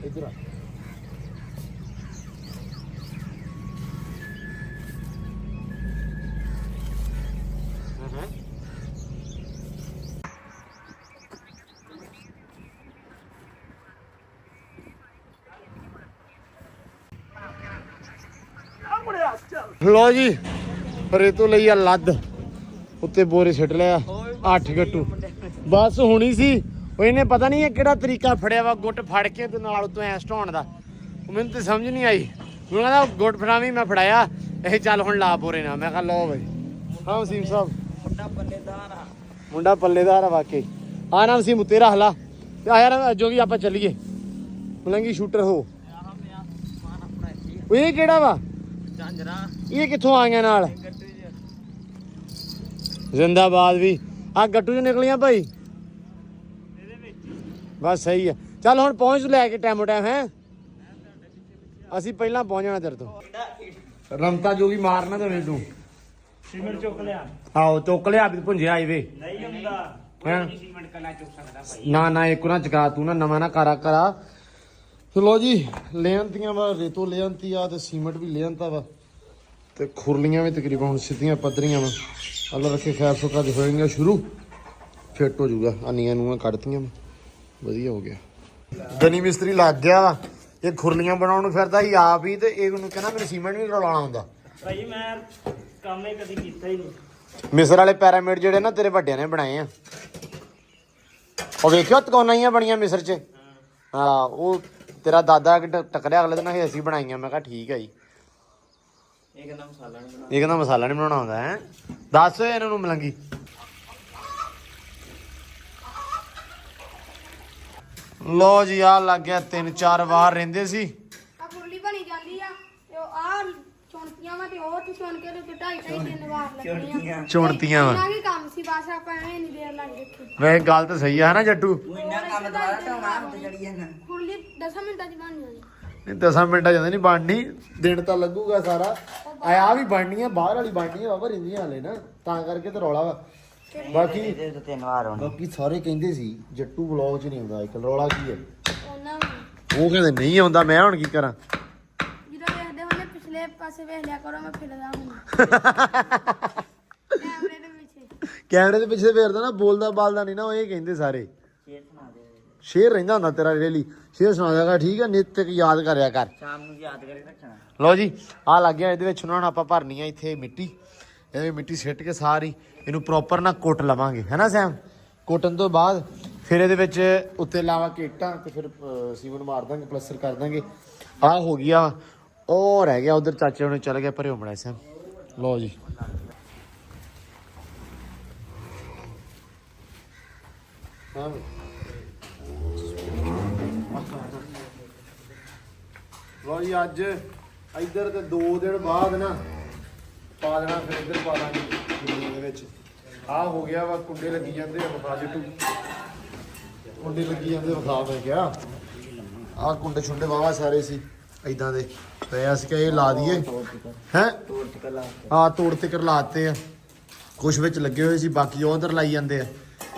ਇੱਧਰ ਆ। ਲੋ ਜੀ ਰੇਤੋਂ ਲਈ ਆ ਲੱਦ, ਉੱਤੇ ਬੋਰੇ ਛੱਡ ਲਿਆ 8 ਗੱਟੂ। ਬਸ ਹੁਣੀ ਸੀ ਉਹ, ਇਹਨੇ ਪਤਾ ਨਹੀਂ ਇਹ ਕਿਹੜਾ ਤਰੀਕਾ ਫੜਿਆ ਵਾ, ਗੁੱਟ ਫੜ ਕੇ ਤੇ ਨਾਲ ਉਤੋਂ ਐ ਸਟਾਉਣ ਦਾ। ਉਹ ਮੈਨੂੰ ਤੇ ਸਮਝ ਨਹੀਂ ਆਈ। ਮੈਨੂੰ ਕਹਿੰਦਾ ਗੁੱਟ ਫੜਾਵੀਂ, ਮੈਂ ਫੜਾਇਆ। ਇਹ ਚੱਲ ਹੁਣ ਲਾ ਬੋਰੇ ਨਾਲ। ਮੈਂ ਕਿਹਾ ਲਓ ਬਈ। ਹਾਂ ਵਸੀਮ ਸਾਹਿਬ, ਮੁੰਡਾ ਪੱਲੇਦਾਰ ਆ ਵਾਕਈ। ਆ ਨਾ ਵਸੀਮ ਉੱਤੇ ਰੱਖ ਲਾ ਤੇ ਆ ਯਾਰ ਜੋਗੀ ਆਪਾਂ ਚੱਲੀਏ। ਮਲੰਗੀ ਸ਼ੂਟਰ ਹੋ। ਉਹ ਇਹ ਕਿਹੜਾ ਵਾ ਇਹ, ਕਿੱਥੋਂ ਆ ਗਿਆ ਨਾਲ? ਜ਼ਿੰਦਾਬਾਦ ਵੀ ਆ ਗੱਟੂ ਚ ਨਿਕਲੀਆਂ ਭਾਈ। ਬਸ ਸਹੀ ਆ। ਚੱਲ ਹੁਣ ਪਹੁੰਚ ਲੈ ਕੇ ਟਾਈਮ ਹੈ। ਅਸੀਂ ਪਹਿਲਾਂ ਪਹੁੰਚਣਾ ਤੇਰੇ ਤੋਂ। ਰਮਤਾ ਜੋਗੀ ਮਾਰਨਾ ਤੇ ਤੂੰ ਸੀਮੈਂਟ ਚੁੱਕ ਲਿਆ। ਆਹੋ ਚੁੱਕ ਲਿਆ ਵੀ ਭੁੰਜਿਆ ਆਈਵੇ ਨਹੀਂ ਹੁੰਦਾ, ਹੈਂ? ਸੀਮੈਂਟ ਕੱਲਾ ਚੁੱਕ ਸਕਦਾ ਭਾਈ। ਨਾ ਇੱਕ ਨਾ ਚਕਾ, ਤੂੰ ਨਾ ਨਵਾਂ ਨਾ ਕਰਾ। ਚਲੋ ਜੀ ਲਿਆਂਤੀਆਂ ਵਾ, ਰੇਤੋਂ ਲਿਆਂਤੀ ਆ ਤੇ ਸੀਮੈਂਟ ਵੀ ਲਿਆਂਤਾ ਵਾ, ਤੇ ਖੁਰਲੀਆਂ ਵੀ ਤਕਰੀਬਨ ਹੁਣ ਸਿੱਧੀਆਂ ਪੱਧਰੀਆਂ ਵਾ। ਅੱਲਾ ਰੱਖੇ ਖੈਰ ਸੁੱਖ ਅੱਜ ਹੋਏਗਾ ਸ਼ੁਰੂ, ਫਿੱਟ ਹੋ ਜਾਊਗਾ। ਆਨੀਆਂ ਨੂੰ ਕੱਢਤੀਆਂ, ਵਧੀਆ ਹੋ ਗਿਆ। ਗਨੀ ਮਿਸਤਰੀ ਲੱਗ ਗਿਆ ਵਾ ਇਹ ਖੁਰਲੀਆਂ ਬਣਾਉਣ ਨੂੰ ਫਿਰਦਾ ਸੀ ਆਪ ਹੀ ਤੇ ਇਹ ਉਹਨੂੰ ਕਹਿੰਦਾ ਮੈਨੂੰ ਸੀਮੈਂਟ ਵੀ ਰਲਾਉਣਾ ਹੁੰਦਾ। ਭਾਈ ਮੈਂ ਕੰਮ ਹੀ ਕਦੀ ਕੀਤਾ ਹੀ ਨਹੀਂ। ਮਿਸਰ ਵਾਲੇ ਪੈਰਾਮੀਡ ਜਿਹੜੇ ਨਾ ਤੇਰੇ ਵੱਡਿਆਂ ਨੇ ਬਣਾਏ ਆ, ਉਹ ਵੇਖਿਓ ਤਕੌਨਾਈਆਂ ਬਣੀਆਂ ਮਿਸਰ 'ਚ। ਹਾਂ ਉਹ ਤੇਰਾ ਦਾਦਾ ਟੱਕਰਿਆ ਅਗਲੇ ਦਿਨ ਅਸੀਂ ਬਣਾਈਆਂ। ਮੈਂ ਕਿਹਾ ਠੀਕ ਹੈ ਜੀ। ਇਹ ਕਹਿੰਦਾ ਮਸਾਲਾ ਨਹੀਂ ਬਣਾਉਣਾ। ਇਹ ਕਹਿੰਦਾ ਮਸਾਲਾ ਨਹੀਂ ਬਣਾਉਣਾ ਹੁੰਦਾ ਹੈ। ਦੱਸ ਇਹਨਾਂ ਨੂੰ ਮਲੰਗੀ। ਲੋ ਜੀ ਆ ਲੱਗ ਗਿਆ 3-4 ਵਾਰ ਰਹਿੰਦੇ ਸੀ। ਆ ਫੁਰਲੀ ਬਣੀ ਜਾਂਦੀ ਆ ਤੇ ਆ ਚੁਣਤੀਆਂ ਵਾ ਤੇ ਉਹ ਤੇ ਚੁਣ ਕੇ ਤੇ 2.5-3 ਵਾਰ ਲੱਗਣੀਆਂ। ਚੁਣਤੀਆਂ ਵਾ। ਇੰਨਾ ਕੀ ਕੰਮ ਸੀ ਬਸ ਆਪਾਂ ਐਵੇਂ ਨਹੀਂ ਦੇਰ ਲੱਗ ਰੱਖੀ। ਵੈਸੇ ਗੱਲ ਤਾਂ ਸਹੀ ਆ ਨਾ ਜੱਟੂ। ਇੰਨਾ ਕੰਮ ਦੁਬਾਰਾ ਢਾਉਣਾ ਤੇ ਜੜੀ ਜਾਂਦਾ ਫੁਰਲੀ 10 ਮਿੰਟਾਂ 'ਚ ਬਣ ਜਾਂਦੀ। ਨਹੀਂ 10 ਮਿੰਟਾਂ ਜਾਂਦੇ ਨਹੀਂ ਬਣਨੀ, ਦਿਨ ਤਾਂ ਲੱਗੂਗਾ ਸਾਰਾ। ਆ ਵੀ ਬਣਨੀ ਆ, ਬਾਹਰ ਵਾਲੀ ਬਣਨੀ ਆ ਬਾਬਾ, ਰਿੰਦੀਆਂ ਹਲੇ ਨਾ ਤਾਂ ਕਰਕੇ ਤੇ ਰੌਲਾ ਵਾ। ਬਾਕੀ 3 ਵਾਰ ਹੋਣਾ। ਬਾਕੀ ਸਾਰੇ ਕਹਿੰਦੇ ਸੀ ਜੱਟੂ ਵਲੌਗ 'ਚ ਨਹੀਂ ਆਉਂਦਾ। ਇੱਕ ਰੌਲਾ ਕੀ ਹੈ, ਉਹਨਾਂ ਉਹ ਕਹਿੰਦੇ ਨਹੀਂ ਆਉਂਦਾ। ਮੈਂ ਹੁਣ ਕੀ ਕਰਾਂ? ਜਦੋਂ ਵੇਖਦੇ ਹੁੰਦੇ ਪਿਛਲੇ ਪਾਸੇ ਵੇਖ ਲਿਆ ਕਰੋ, ਮੈਂ ਫਿਰਦਾ ਹੁੰਦਾ ਕੈਮਰੇ ਦੇ ਪਿੱਛੇ। ਕੈਮਰੇ ਦੇ ਪਿੱਛੇ ਫੇਰਦਾ ਨਾ, ਬੋਲਦਾ ਬਾਲਦਾ ਨਹੀਂ ਨਾ। ਉਹ ਇਹ ਕਹਿੰਦੇ ਸਾਰੇ। ਸ਼ੇਰ ਰਹਿੰਦਾ ਹੁੰਦਾ ਤੇਰਾ ਡੇਲੀ। ਸ਼ੇਰ ਸੁਣਾ ਦਿਆਗਾ ਠੀਕ ਹੈ, ਨਿੱਤ ਇੱਕ ਯਾਦ ਕਰਿਆ ਕਰ। ਸ਼ਾਮ ਨੂੰ ਯਾਦ ਕਰਕੇ ਰੱਖਣਾ। ਲਓ ਜੀ ਆ ਲੱਗ ਗਿਆ। ਇਹਦੇ ਵਿੱਚ ਹੁਣ ਆਪਾਂ ਭਰਨੀ ਆ ਇੱਥੇ ਮਿੱਟੀ। ਇਹਦੇ ਮਿੱਟੀ ਸਿੱਟ ਕੇ ਸਾਰੀ ਇਹਨੂੰ ਪ੍ਰੋਪਰ ਨਾ ਕੁੱਟ ਲਵਾਂਗੇ, ਹੈ ਨਾ ਸੈਮ? ਕੁੱਟਣ ਤੋਂ ਬਾਅਦ ਫਿਰ ਇਹਦੇ ਵਿੱਚ ਉੱਤੇ ਲਾਵਾ ਕੇ ਇੱਟਾਂ ਤੇ ਫਿਰ ਸੀਮੈਂਟ ਮਾਰ ਦਾਂਗੇ, ਪਲਸਟਰ ਕਰ ਦਾਂਗੇ। ਆਹ ਹੋ ਗਿਆ। ਉਹ ਰਹਿ ਗਿਆ ਉਧਰ, ਚਾਚੇ ਹੁਣ ਚਲੇ ਗਏ ਭਰੇ ਹੋਣਾ ਸੈਮ। ਲਓ ਜੀ ਲਓ ਜੀ ਅੱਜ ਇੱਧਰ ਤੇ 2 ਦਿਨ ਬਾਅਦ ਨਾ ਪਾ ਦੇਣਾ, ਫਿਰ ਇੱਧਰ ਪਾ ਦਾਂਗੇ ਦੁਨੀਆ ਦੇ ਵਿੱਚ। ਆਹ ਹੋ ਗਿਆ ਵਾ, ਕੁੰਡੇ ਲੱਗੀ ਜਾਂਦੇ ਆ। ਵਿਖਾ ਜੱਟੂ, ਕੁੰਡੇ ਲੱਗੀ ਜਾਂਦੇ ਵਿਖਾ। ਮੈਂ ਕਿਹਾ ਆਹ ਕੁੰਡੇ ਛੁੰਡੇ ਵਾਵਾ ਸਾਰੇ ਸੀ ਇਦਾਂ ਦੇ ਪਏ। ਅਸੀਂ ਕਿਹਾ ਇਹ ਲਾ ਦਈਏ ਹੈ। ਹਾਂ ਤੋੜ ਤੇ ਕਰ ਲਾਤੇ ਆ। ਕੁਛ ਵਿੱਚ ਲੱਗੇ ਹੋਏ ਸੀ, ਬਾਕੀ ਉਹ ਉਧਰ ਲਾਈ ਜਾਂਦੇ ਆ।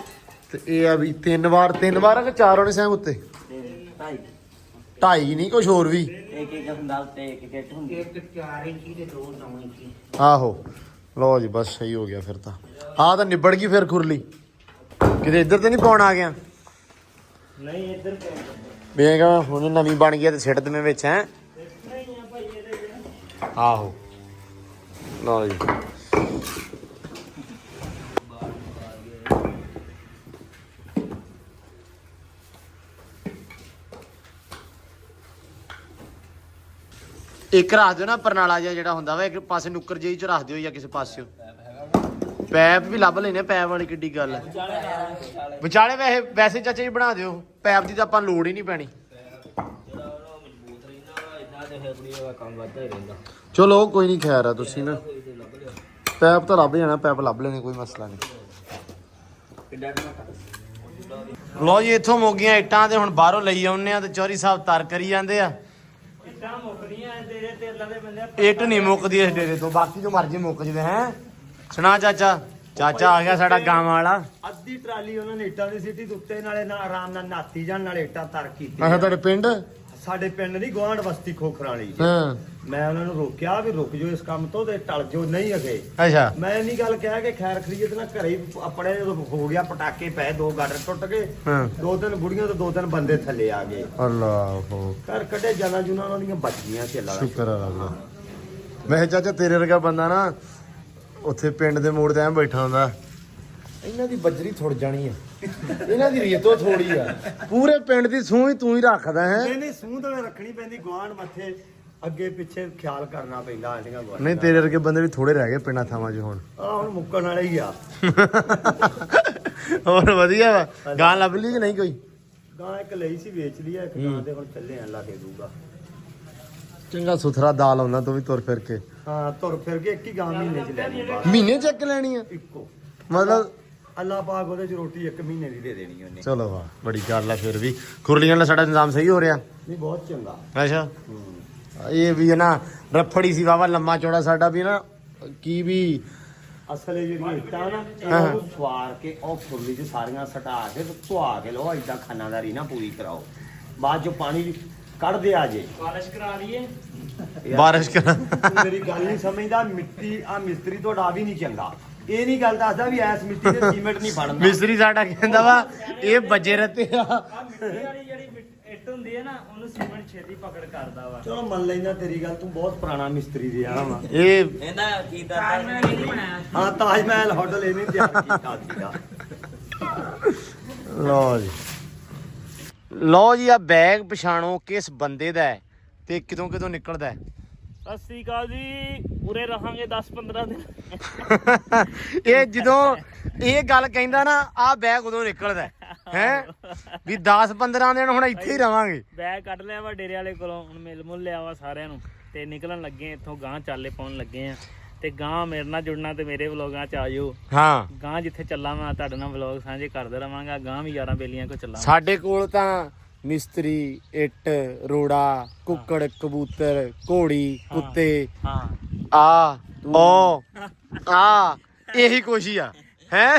ਤੇ ਇਹ ਆ ਵੀ 3 ਵਾਰ ਆ ਕਿ 4 ਹੋਣੇ ਸੈਮ ਉੱਤੇ? 2.5 ਨਹੀਂ, ਕੁਛ ਹੋਰ ਵੀ। ਇੱਕ ਹੁੰਦਾ ਉੱਤੇ, ਇੱਕ ਕਿੱਟ ਹੁੰਦੀ। ਇੱਕ 4 ਇੰਚੀ ਤੇ 2 9 ਇੰਚੀ। ਆਹੋ ਲਓ ਜੀ ਬਸ ਸਹੀ ਹੋ ਗਿਆ ਫਿਰ ਤਾਂ। ਆਹ ਤਾਂ ਨਿਬੜ ਗਈ ਫਿਰ ਖੁਰਲੀ। ਕਿਤੇ ਇੱਧਰ ਤੇ ਨਹੀਂ ਪਾਉਣ ਆ ਗਿਆ? ਨਹੀਂ ਇੱਧਰ ਵੇਖਾ ਹੁਣ ਨਵੀਂ ਬਣ ਗਈ ਤੇ ਸਿੱਟ ਦਵੇਂ ਵਿੱਚ ਹੈ। ਆਹੋ ਲਓ ਜੀ ਇੱਕ ਰੱਖ ਦਿਓ ਨਾ ਪਰਨਾਲਾ ਜਿਹਾ ਜਿਹੜਾ ਹੁੰਦਾ ਵਾ, ਇੱਕ ਪਾਸੇ ਨੁੱਕਰ ਜਿਹੀ ਚ ਰੱਖ ਦਿਓ ਜਾਂ ਕਿਸੇ ਪਾਸਿਓ। ਪੈਪ ਵੀ ਲੱਭ ਲੈਨੇ। ਪੈਪ ਵਾਲੀ ਕਿੱਡੀ ਗੱਲ ਹੈ ਵਿਚਾਲੇ। ਵੈਸੇ ਚਾਚਾ ਜੀ ਬਣਾ ਦਿਓ, ਪੈਪ ਦੀ ਤਾਂ ਆਪਾਂ ਲੋੜ ਹੀ ਨਹੀਂ ਪੈਣੀ। ਚਲੋ ਕੋਈ ਨਹੀਂ, ਖੈਰ ਆ ਤੁਸੀਂ ਨਾ ਪੈਪ ਤਾਂ ਲੱਭ ਜਾਣਾ। ਪੈਪ ਲੱਭ ਲੈਣੇ, ਕੋਈ ਮਸਲਾ ਨਹੀਂ। ਲਓ ਜੀ ਇੱਥੋਂ ਮੁੱਕ ਗਈਆਂ ਇੱਟਾਂ ਤੇ ਹੁਣ ਬਾਹਰੋਂ ਲਈ ਆਉਂਦੇ ਆ ਤੇ ਚੌਧਰੀ ਸਾਹਿਬ ਤਰ ਕਰੀ ਜਾਂਦੇ ਆ। ਇੱਟਾਂ ਮੁੱਕਦੀਆਂ ਤੇਰੇ ਤੇਲਾਂ ਦੇ ਬੰਦੇ। ਇੱਟ ਨਹੀਂ ਮੁੱਕਦੀ ਇਸ ਡੇਰੇ ਤੋਂ, ਬਾਕੀ ਜੋ ਮਰਜ਼ੀ ਮੁੱਕ ਜਵੇ। ਹੈ ਸੁਣਾ ਚਾਚਾ? ਚਾਚਾ ਆ ਗਿਆ ਸਾਡਾ ਗਾਂ ਵਾਲਾ। ਅੱਧੀ ਟਰਾਲੀ ਉਹਨਾਂ ਨੇ ਇੱਟਾਂ ਦੀ ਸਿੱਟੀ ਉੱਤੇ, ਨਾਲੇ ਨਾ ਆਰਾਮ ਨਾਲ ਨਾਤੀ ਜਾਣ, ਨਾਲੇ ਇੱਟਾਂ ਤਰ ਕੀਤੀ। ਅੱਛਾ ਤੁਹਾਡੇ ਪਿੰਡ? ਸਾਡੇ ਪਿੰਡ ਦੀ ਗੁਆਂਢ ਬਸਤੀ ਖੋਖਰਾਂ ਵਾਲੀ। ਹਾਂ ਮੈਂ ਉਹਨਾਂ ਨੂੰ ਰੋਕਿਆ ਵੀ ਰੁਕ ਜਾਓ ਇਸ ਕੰਮ ਤੋਂ ਤੇ ਟਲ ਜਾਓ, ਨਹੀਂ ਅਗੇ। ਅੱਛਾ ਮੈਂ ਇੰਨੀ ਗੱਲ ਕਹਿ ਕੇ ਖੈਰ ਖਰੀਦ ਨਾ ਘਰੇ ਹੀ ਆਪਣੇ ਜਦੋਂ ਹੋ ਗਿਆ ਪਟਾਕੇ ਪਏ, 2 ਗਾਡਰ ਟੁੱਟ ਗਏ। ਹਾਂ 2-3 ਗੁੜੀਆਂ ਤੇ 2-3 ਬੰਦੇ ਥੱਲੇ ਆ ਗਏ। ਅੱਲਾਹੋ ਘਰ ਕੱਢੇ ਜਾਣਾ ਜੁਨਾ ਉਹਨਾਂ ਦੀਆਂ ਬਚੀਆਂ ਸੀ। ਅੱਲਾ ਦਾ ਸ਼ੁਕਰ ਆ ਰੱਬ ਦਾ। ਮੈਂ ਚਾਚਾ ਤੇਰੇ ਵਰਗਾ ਬੰਦਾ ਨਾ ਉੱਥੇ ਪਿੰਡ ਦੇ ਮੋੜ ਤੇ ਐਂ ਬੈਠਾ ਹੁੰਦਾ। ਇਹਨਾਂ ਦੀ ਬੱਜਰੀ ਥੁੜ ਜਾਣੀ ਆ, ਇਹਨਾਂ ਦੀ ਰੇਤੋਂ ਥੋੜੀ ਆ। ਪੂਰੇ ਪਿੰਡ ਦੀ ਸੂਹ ਹੀ ਤੂੰ ਹੀ ਰੱਖਦਾ ਹੈ। ਨਹੀਂ ਸੂਹ ਤਾਂ ਰੱਖਣੀ ਪੈਂਦੀ, ਗੁਆਂਢ ਮੱਥੇ ਅੱਗੇ ਪਿੱਛੇ ਖਿਆਲ ਕਰਨਾ ਪੈਂਦਾ ਆਂਟੀਆਂ ਗੁਆਂਢ। ਨਹੀਂ ਤੇਰੇ ਵਰਗੇ ਬੰਦੇ ਵੀ ਥੋੜੇ ਰਹਿ ਗਏ ਪਿੰਡਾਂ ਥਾਵਾਂ 'ਚ ਹੁਣ। ਹੁਣ ਮੁੱਕਣ ਵਾਲੇ ਹੀ ਆ। ਹੋਰ ਵਧੀਆ ਵਾ। ਗਾਂ ਲੱਭ ਲਈ ਕਿ ਨਹੀਂ ਕੋਈ? ਗਾਂ ਇੱਕ ਲਈ ਸੀ, ਵੇਚ ਲਈ ਆ। ਇੱਕ ਗਾਂ ਤੇ ਹੁਣ ਚੱਲੇ ਅੱਲਾ ਦੇ ਦੂਗਾ। ਚੰਗਾ ਸੁਥਰਾ ਦਾਲ ਆਉਂਦਾ ਤੂੰ ਵੀ ਤੁਰ ਫਿਰ ਕੇ। ਹਾਂ ਤੁਰ ਫਿਰ ਕੇ ਇੱਕ ਹੀ ਗਾਂ ਮਹੀਨੇ ਚ ਲੈਣੀ ਬਸ। ਮਹੀਨੇ 'ਚ ਇੱਕ ਲੈਣੀ ਆ ਇੱਕੋ ਮਤਲਬ? ਅੱਲਾ ਪਾਕ ਉਹਦੇ ਚ ਰੋਟੀ 1 ਮਹੀਨੇ ਦੀ ਦੇ ਦੇਣੀ ਉਹਨੇ। ਚਲੋ ਵਾਹ ਬੜੀ ਗੱਲ ਆ। ਫਿਰ ਵੀ ਖੁਰਲੀਆਂ ਦਾ ਸਾਡਾ ਨਿਜ਼ਾਮ ਸਹੀ ਹੋ ਰਿਹਾ। ਨਹੀਂ ਬਹੁਤ ਚੰਗਾ। ਅੱਛਾ ਇਹ ਵੀ ਹੈ ਨਾ ਰਫੜੀ ਸੀ ਵਾਵਾ ਲੰਮਾ ਚੌੜਾ ਸਾਡਾ ਵੀ ਨਾ ਕੀ ਵੀ। ਅਸਲ ਇਹ ਜਿਹੜੀਆਂ ਇੱਟਾਂ ਨਾ ਇਹਨਾਂ ਨੂੰ ਸਵਾਰ ਕੇ ਉਹ ਫੁਰਲੀ ਚ ਸਾਰੀਆਂ ਸਟਾ ਕੇ ਤੇ ਧੁਆ ਕੇ ਲਓ। ਏਦਾਂ ਖਾਨਾਦਾਰੀ ਨਾ ਪੂਰੀ ਕਰਾਓ, ਬਾਅਦ ਚੋਂ ਪਾਣੀ ਕੱਢਦੇ ਆ ਜੇ। ਬਾਰਿਸ਼ ਕਰਾ ਲਈਏ। ਬਾਰਿਸ਼ ਕਰਾ। ਮੇਰੀ ਗੱਲ ਨਹੀਂ ਸਮਝਦਾ। ਮਿੱਟੀ ਆ ਮਿਸਤਰੀ ਤੁਹਾਡਾ ਵੀ ਨਹੀਂ ਚੰਗਾ। ਇਹ ਨਹੀਂ ਗੱਲ ਦੱਸਦਾ ਵੀ ਐਸ ਮਿੱਟੀ ਤੇ ਸੀਮੈਂਟ ਨਹੀਂ ਬਣਦਾ। ਮਿਸਤਰੀ ਸਾਡਾ ਕਹਿੰਦਾ ਵਾ ਇਹ ਵੱਜੇ ਰਹਤੇ ਆ। ਮਿੱਟੀ ਵਾਲੀ ਜਿਹੜੀ ਇੱਟ ਹੁੰਦੀ ਹੈ ਨਾ ਉਹਨੂੰ ਸੀਮੈਂਟ ਛੇਤੀ ਪਕੜ ਕਰਦਾ ਵਾ। ਚਲੋ ਮੰਨ ਲੈਂਦਾ ਤੇਰੀ ਗੱਲ, ਤੂੰ ਬਹੁਤ ਪੁਰਾਣਾ ਮਿਸਤਰੀ ਰਿਹਾ ਵਾ। ਇਹ ਇਹਦਾ ਕੀਤਾ ਤਾਂ ਨਹੀਂ ਬਣਾਇਆ। ਹਾਂ ਤਾਜ ਮਹਿਲ ਹੋਟਲ ਇਹਨੇ ਤਿਆਰ ਕੀਤਾ ਸੀਗਾ। ਲਓ ਜੀ ਆ ਬੈਗ ਪਛਾਣੋ ਕਿਸ ਬੰਦੇ ਦਾ ਹੈ ਤੇ ਕਿਦੋਂ ਕਿਦੋਂ ਨਿਕਲਦਾ ਹੈ। ਸਤਿ ਸ੍ਰੀ ਅਕਾਲ ਜੀ, ਉਰੇ ਰਹਾਂਗੇ 10-15 ਦਿਨ। ਇਹ ਜਦੋਂ ਇਹ ਗੱਲ ਕਹਿੰਦਾ ਨਾ ਆ ਬੈਗ ਉਦੋਂ ਨਿਕਲਦਾ ਹੈ ਵੀ 10-15 ਦਿਨ ਹੁਣ ਇੱਥੇ ਹੀ ਰਵਾਂਗੇ। ਬੈਗ ਕੱਢ ਲਿਆ ਵਾ ਡੇਰੇ ਵਾਲੇ ਕੋਲੋਂ, ਹੁਣ ਮਿਲ ਮੁੱਲ ਲਿਆ ਵਾ ਸਾਰਿਆਂ ਨੂੰ ਤੇ ਨਿਕਲਣ ਲੱਗੇ ਇੱਥੋਂ। ਗਾਂ ਚਾਲੇ ਪਾਉਣ ਲੱਗੇ ਆ ਤੇ ਗਾਂ ਮੇਰੇ ਨਾਲ ਜੁੜਨਾ ਤੇ ਮੇਰੇ ਵਲੋਗਾਂ ਚ ਆ ਜਾਓ। ਹਾਂ ਗਾਂ ਜਿੱਥੇ ਚੱਲਾਂ ਮੈਂ ਤੁਹਾਡੇ ਨਾਲ ਵਲੋਗ ਸਾਂਝੇ ਕਰਦੇ ਰਵਾਂਗਾ। ਗਾਂ ਵੀ ਯਾਰਾਂ ਬੇਲੀਆਂ ਕੋ ਚੱਲਾਂ। ਸਾਡੇ ਕੋਲ ਤਾਂ ਮਿਸਤਰੀ, ਇੱਟ, ਰੋੜਾ, ਕੁੱਕੜ, ਕਬੂਤਰ, ਘੋੜੀ, ਕੁੱਤੇ, ਹਾਂ ਇਹੀ ਕੁਛ ਹੀ ਆ ਹੈ।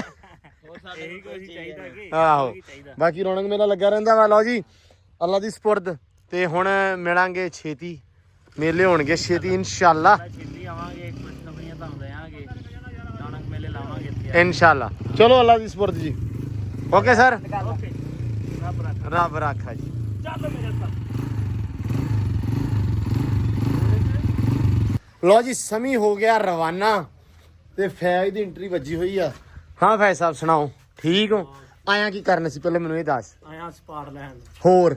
ਇਹੀ ਕੁਝ ਚਾਹੀਦਾ ਕਿ ਆਹੋ ਚਾਹੀਦਾ। ਬਾਕੀ ਰੌਣਕ ਮੇਲਾ ਲੱਗਾ ਰਹਿੰਦਾ ਵਾ। ਲਓ ਜੀ ਅੱਲਾ ਦੀ ਸਪੁਰਦ ਤੇ ਹੁਣ ਮਿਲਾਂਗੇ ਛੇਤੀ, ਮੇਲੇ ਹੋਣਗੇ ਛੇਤੀ ਇਨਸ਼ਾਅੱਲਾ। ਛੇਤੀ ਆਵਾਂਗੇ, ਕੁਝ ਨਵੀਆਂ ਤੁਹਾਨੂੰ ਦੇਵਾਂਗੇ, ਰੌਣਕ ਮੇਲੇ ਲਾਵਾਂਗੇ ਇੱਥੇ। ਇਨਸ਼ਾਅੱਲਾ ਚਲੋ ਅੱਲਾ ਦੀ ਸਪੁਰਦ ਜੀ। ਓਕੇ ਸਰ, ਓਕੇ, ਰੱਬ ਰੱਖ। ਰੱਬ ਰਾਖਾ ਜੀ। ਚੱਲ ਮੇਰੇ ਸਾਥ। ਲਓ ਜੀ ਸਮੀ ਹੋ ਗਿਆ ਰਵਾਨਾ ਤੇ ਫੈਜ਼ ਦੀ ਐਂਟਰੀ ਵੱਜੀ ਹੋਈ ਆ। ਹਾਂ ਫੈਜ਼ ਸਾਹਿਬ ਸੁਣਾਓ, ਠੀਕ ਹੋ? ਆਇਆ ਕੀ ਕਰਨਾ ਸੀ ਪਹਿਲਾਂ ਮੈਨੂੰ ਇਹ ਦੱਸ। ਆਇਆ ਸਪਾਟ ਲੈਣ, ਹੋਰ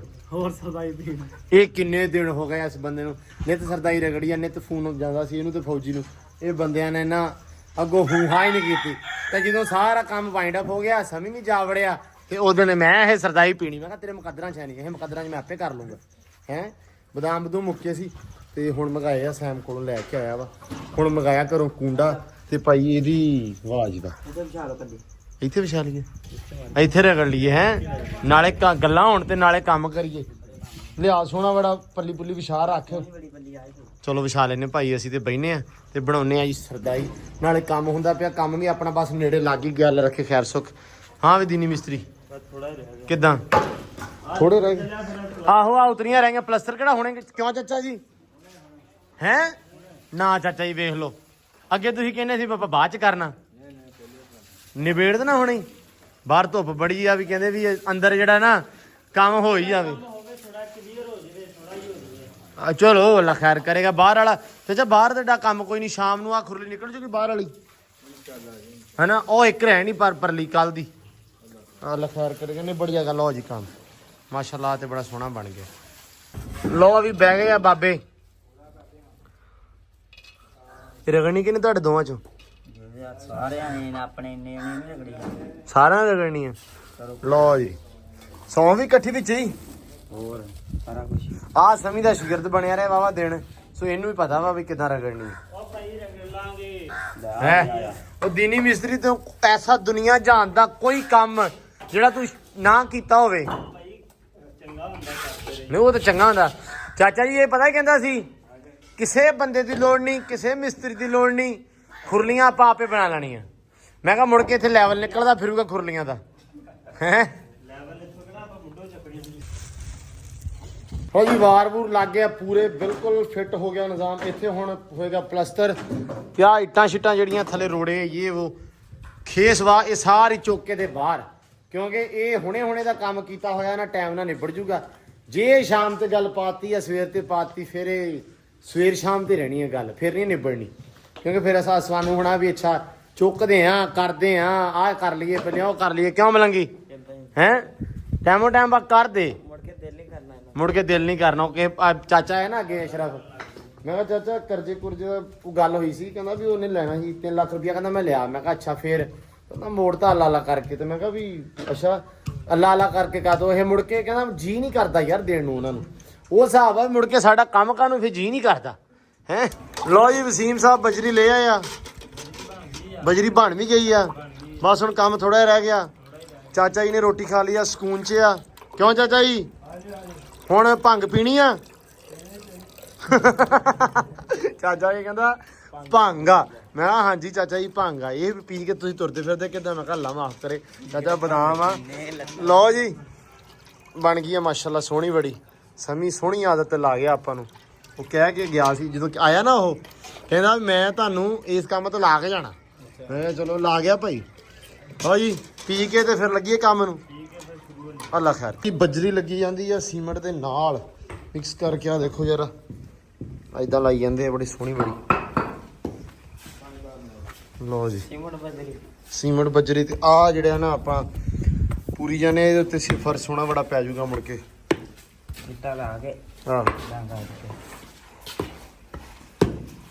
ਸਰਦਾਈ ਦੀ। ਇਹ ਕਿੰਨੇ ਦਿਨ ਹੋ ਗਏ ਇਸ ਬੰਦੇ ਨੂੰ, ਨਿਤ ਸਰਦਾਈ ਰਗੜੀਆ, ਨਿਤ ਫੋਨ ਜਾਂਦਾ ਸੀ ਇਹਨੂੰ ਤੇ ਫੌਜੀ ਨੂੰ। ਇਹ ਬੰਦਿਆਂ ਨੇ ਨਾ ਅੱਗੋਂ ਹੂਹਾ ਹੀ ਨਹੀਂ ਕੀਤੀ ਤੇ ਜਦੋਂ ਸਾਰਾ ਕੰਮ ਵਾਈਂਡ ਅਪ ਹੋ ਗਿਆ, ਸਮੀ ਵੀ ਜਾ ਵੜਿਆ ਤੇ ਉਦੋਂ ਮੈਂ ਇਹ ਸਰਦਾਈ ਪੀਣੀ। ਮੈਂ ਕਿਹਾ ਤੇਰੇ ਮੁਕੱਦਰਾਂ ਚ ਨਹੀਂ, ਇਹ ਮੁਕੱਦਰਾਂ ਚ ਮੈਂ ਆਪੇ ਕਰ ਲੂੰਗਾ ਹੈ। ਬਦਾਮ ਬਦੂਮ ਮੁੱਕੇ ਸੀ ਤੇ ਹੁਣ ਮੰਗਾਏ ਆ, ਸੈਮ ਕੋਲੋਂ ਲੈ ਕੇ ਆਇਆ ਵਾ। ਹੁਣ ਮੰਗਾਇਆ ਘਰੋਂ ਕੁੰਡਾ ਤੇ ਭਾਈ ਇਹਦੀ ਆਵਾਜ਼ ਦਾ ਇੱਥੇ ਵਿਛਾ ਲਈਏ, ਇੱਥੇ ਰਗੜ ਲਈਏ ਹੈ। ਨਾਲੇ ਗੱਲਾਂ ਹੋਣ ਤੇ ਨਾਲੇ ਕੰਮ ਕਰੀਏ। ਲਿਆ ਸੋਹਣਾ ਬੜਾ ਪੱਲੀ ਪੁੱਲੀ ਵਿਛਾ ਰੱਖ। ਚਲੋ ਵਿਛਾ ਲੈਨੇ ਭਾਈ, ਅਸੀਂ ਤੇ ਬਹਿਨੇ ਆ ਤੇ ਬਣਾਉਨੇ ਆ ਜੀ ਸਰਦਾਈ। ਨਾਲੇ ਕੰਮ ਹੁੰਦਾ ਪਿਆ, ਕੰਮ ਵੀ ਆਪਣਾ ਬਸ ਨੇੜੇ ਲੱਗ ਹੀ ਗੱਲ ਰੱਖੇ ਖੈਰ ਸੁੱਖ। ਹਾਂ ਵੀ ਦੀਨੀ ਮਿਸਤਰੀ ਕਿੱਦਾਂ? ਥੋੜੇ ਰਹਿ ਗਏ। ਆਹੋ ਆ ਉਤਰੀਆਂ ਰਹਿ ਗਈਆਂ, ਪਲਸਤਰ ਕਿਹੜਾ ਹੋਣੇ। ਕਿਉਂ ਚਾਚਾ ਜੀ ਹੈ? ਨਾ ਚਾਚਾ ਜੀ ਵੇਖ ਲਓ, ਅੱਗੇ ਤੁਸੀਂ ਕਹਿੰਦੇ ਸੀ ਪਾਪਾ ਬਾਅਦ ਚ ਕਰਨਾ, ਨਿਬੇੜ ਦੇਣਾ ਹੁਣੇ। ਬਾਹਰ ਧੁੱਪ ਬੜੀ ਆ, ਵੀ ਕਹਿੰਦੇ ਵੀ ਅੰਦਰ ਜਿਹੜਾ ਨਾ ਕੰਮ ਹੋ ਹੀ ਜਾਵੇ। ਚਲੋ ਅੱਲਾ ਖੈਰ ਕਰੇਗਾ। ਬਾਹਰ ਵਾਲਾ ਚਾਚਾ ਬਾਹਰ ਦਾ ਕੰਮ ਕੋਈ ਨਹੀਂ, ਸ਼ਾਮ ਨੂੰ ਆ ਖੁਰਲੀ ਨਿਕਲ ਜੂਗੀ ਬਾਹਰ ਵਾਲੀ ਹੈਨਾ। ਉਹ ਇੱਕ ਰਹਿ ਨਹੀਂ ਪਰਲੀ ਕੱਲ ਦੀ। ਅੱਲਾ ਖੈਰ ਕਰੇਗਾ। ਨਹੀਂ ਬੜੀਆ ਗੱਲ ਹੋ ਜੀ, ਕੰਮ ਮਾਸ਼ਾਅੱਲਾ ਤੇ ਬੜਾ ਸੋਹਣਾ ਬਣ ਗਿਆ। ਲੋ ਵੀ ਬਹਿ ਗਏ ਆ ਬਾਬੇ। ਰਗੜਨੀ ਕਿ ਨਹੀਂ ਤੁਹਾਡੇ ਦੋਵਾਂ ਚੋਂ? ਸਾਰਿਆਂ ਨੇ ਆਪਣੇ ਇੰਨੇ ਨਹੀਂ ਰਗੜੀ, ਸਾਰਿਆਂ ਨੇ ਰਗੜਨੀ ਆ। ਲੋ ਜੀ ਸੌਂ ਵੀ ਇਕੱਠੀ ਵਿੱਚ ਹੀ, ਹੋਰ ਸਾਰਾ ਕੁਝ। ਆ ਸਮੀ ਦਾ ਸ਼ਾਗਿਰਦ ਬਣਿਆ ਰਿਹਾ ਵਾਵਾ ਦਿਨ, ਸੋ ਇਹਨੂੰ ਵੀ ਪਤਾ ਵਾ ਵੀ ਕਿੱਦਾਂ ਰਗੜਨੀ ਉਹ ਭਾਈ ਰਗੜ ਲਾਂਗੇ ਹੈ। ਉਹ ਦੀਨੀ ਮਿਸਤਰੀ ਤੋਂ ਐਸਾ ਦੁਨੀਆ ਜਹਾਨ ਦਾ ਕੋਈ ਕੰਮ ਜਿਹੜਾ ਤੂੰ ਨਾ ਕੀਤਾ ਹੋਵੇ ਚੰਗਾ ਹੁੰਦਾ ਕਰਦੇ। ਨਹੀਂ ਉਹ ਤਾਂ ਚੰਗਾ ਹੁੰਦਾ। ਚਾਚਾ ਜੀ ਇਹ ਪਤਾ ਕਹਿੰਦਾ ਸੀ, ਕਿਸੇ ਬੰਦੇ ਦੀ ਲੋੜ ਨਹੀਂ, ਕਿਸੇ ਮਿਸਤਰੀ ਦੀ ਲੋੜ ਨਹੀਂ, ਖੁਰਲੀਆਂ ਆਪਾਂ ਆਪੇ ਬਣਾ ਲੈਣੀਆਂ। ਮੈਂ ਕਿਹਾ ਮੁੜ ਕੇ ਇੱਥੇ ਲੈਵਲ ਨਿਕਲਦਾ ਫਿਰੂਗਾ ਖੁਰਲੀਆਂ ਦਾ ਹੈ। ਹੋ ਜੀ ਵਾਰ ਵੂਰ ਲੱਗ ਗਿਆ ਪੂਰੇ, ਬਿਲਕੁਲ ਫਿੱਟ ਹੋ ਗਿਆ ਨਿਜ਼ਾਮ। ਇੱਥੇ ਹੁਣ ਹੋਏਗਾ ਪਲਸਤਰ। ਕਿਆ ਇੱਟਾਂ ਸ਼ਿੱਟਾਂ ਜਿਹੜੀਆਂ ਥੱਲੇ ਰੋੜੇ ਇਹ ਉਹ ਖੇਸਵਾ ਇਹ ਸਾਰੀ ਚੌਕੇ ਦੇ ਬਾਹਰ, ਕਿਉਂਕਿ ਇਹ ਹੁਣੇ ਦਾ ਕੰਮ ਕੀਤਾ ਹੋਇਆ ਨਾ, ਟਾਈਮ ਨਾਲ ਨਿਬੜ ਜੂਗਾ। ਜੇ ਸ਼ਾਮ ਤੇ ਗੱਲ ਪਾਤੀ ਜਾਂ ਸਵੇਰ ਤੇ ਪਾਤੀ, ਫਿਰ ਇਹ ਸਵੇਰ ਸ਼ਾਮ ਤੇ ਰਹਿਣੀ ਹੈ ਗੱਲ, ਫਿਰ ਨਹੀਂ ਨਿਬੜਨੀ। ਕਿਉਂਕਿ ਫਿਰ ਅਸਾਂ ਸਾਨੂੰ ਹੋਣਾ ਵੀ ਅੱਛਾ ਚੁੱਕਦੇ ਆ, ਕਰਦੇ ਆ, ਆਹ ਕਰ ਲਈਏ ਪਹਿਲੇ, ਉਹ ਕਰ ਲਈਏ। ਕਿਉਂ ਮਲੰਗੀ ਹੈ? ਟਾਈਮੋ ਟਾਈਮ ਬਾਅਦ ਕਰ ਦੇ, ਮੁੜ ਕੇ ਦਿਲ ਨਹੀਂ ਕਰਨਾ। ਕਿ ਚਾਚਾ ਹੈ ਨਾ ਅੱਗੇ ਅਸ਼ਰਫ, ਮੈਂ ਕਿਹਾ ਚਾਚਾ ਕਰਜ਼ੇ ਕੁਰਜ਼ੇ ਗੱਲ ਹੋਈ ਸੀ, ਕਹਿੰਦਾ ਵੀ ਉਹਨੇ ਲੈਣਾ ਸੀ 3 ਲੱਖ ਰੁਪਇਆ, ਕਹਿੰਦਾ ਮੈਂ ਲਿਆ। ਮੈਂ ਕਿਹਾ ਅੱਛਾ, ਫਿਰ ਕਹਿੰਦਾ ਮੋੜ ਤਾਂ ਅੱਲਾ ਕਰਕੇ। ਤੇ ਮੈਂ ਕਿਹਾ ਵੀ ਅੱਛਾ ਅੱਲਾ ਕਰਕੇ ਕਹ ਦੋ। ਇਹ ਮੁੜ ਕੇ ਕਹਿੰਦਾ ਜੀ ਨਹੀਂ ਕਰਦਾ ਯਾਰ ਦੇਣ ਨੂੰ ਉਹਨਾਂ ਨੂੰ। ਉਹ ਹਿਸਾਬ ਆ ਮੁੜ ਕੇ ਸਾਡਾ ਕੰਮ ਕਰਨ ਨੂੰ ਫਿਰ ਜੀ ਨਹੀਂ ਕਰਦਾ ਹੈ। ਲਓ ਜੀ ਵਸੀਮ ਸਾਹਿਬ ਬਜਰੀ ਲੈ ਆਏ ਆ, ਬਜਰੀ ਬਣ ਵੀ ਗਈ ਆ, ਬਸ ਹੁਣ ਕੰਮ ਥੋੜਾ ਜਿਹਾ ਰਹਿ ਗਿਆ। ਚਾਚਾ ਜੀ ਨੇ ਰੋਟੀ ਖਾ ਲਈ ਆ, ਸਕੂਨ 'ਚ ਆ। ਕਿਉਂ ਚਾਚਾ ਜੀ ਹੁਣ ਭੰਗ ਪੀਣੀ ਆ? ਚਾਚਾ ਜੀ ਕਹਿੰਦਾ ਭੰਗ ਆ। ਮੈਂ ਕਿਹਾ ਹਾਂਜੀ ਚਾਚਾ ਜੀ ਭੰਗ ਆ। ਇਹ ਪੀ ਕੇ ਤੁਸੀਂ ਤੁਰਦੇ ਫਿਰਦੇ ਕਿੱਦਾਂ? ਮੈਂ ਕਿਹਾ ਅੱਲਾ ਮਾਫ ਕਰੇ ਚਾਚਾ, ਬਦਾਮ ਆ। ਲਓ ਜੀ ਬਣ ਗਈ ਆ ਮਾਸ਼ਾਅੱਲਾ, ਸੋਹਣੀ ਬੜੀ। ਸਮੀ ਸੋਹਣੀ ਆਦਤ ਲਾ ਗਿਆ ਆਪਾਂ ਨੂੰ। ਉਹ ਕਹਿ ਕੇ ਗਿਆ ਸੀ ਜਦੋਂ ਆਇਆ ਨਾ, ਉਹ ਕਹਿੰਦਾ ਮੈਂ ਤੁਹਾਨੂੰ ਇਸ ਕੰਮ ਤੋਂ ਲਾ ਕੇ ਜਾਣਾ। ਮੈਂ ਕਿਹਾ ਚਲੋ ਲਾ ਗਿਆ ਭਾਈ। ਲਓ ਜੀ ਪੀ ਕੇ ਤੇ ਫਿਰ ਲੱਗੀਏ ਕੰਮ ਨੂੰ। ਅੱਲਾ ਖੈਰ ਕੀ ਬੱਜਰੀ ਲੱਗੀ ਜਾਂਦੀ ਆ ਸੀਮੈਂਟ ਦੇ ਨਾਲ ਮਿਕਸ ਕਰਕੇ ਆ ਦੇਖੋ ਯਾਰ ਐਦਾਂ ਲਾਈ ਜਾਂਦੇ ਆ ਬੜੀ ਸੋਹਣੀ ਬੜੀ ਲਓ ਜੀ ਸੀਮੈਂਟ ਬੱਜਰੀ ਤੇ ਆ ਜਿਹੜਾ ਨਾ ਆਪਾਂ ਪੂਰੀ ਜਾਨੇ ਇਹਦੇ ਉੱਤੇ ਸਿਫਰ ਸੋਹਣਾ ਬੜਾ ਪੈ ਜਾਊਗਾ ਮੁੜ ਕੇ ਇੱਟਾਂ ਲਾ ਕੇ ਹਾਂ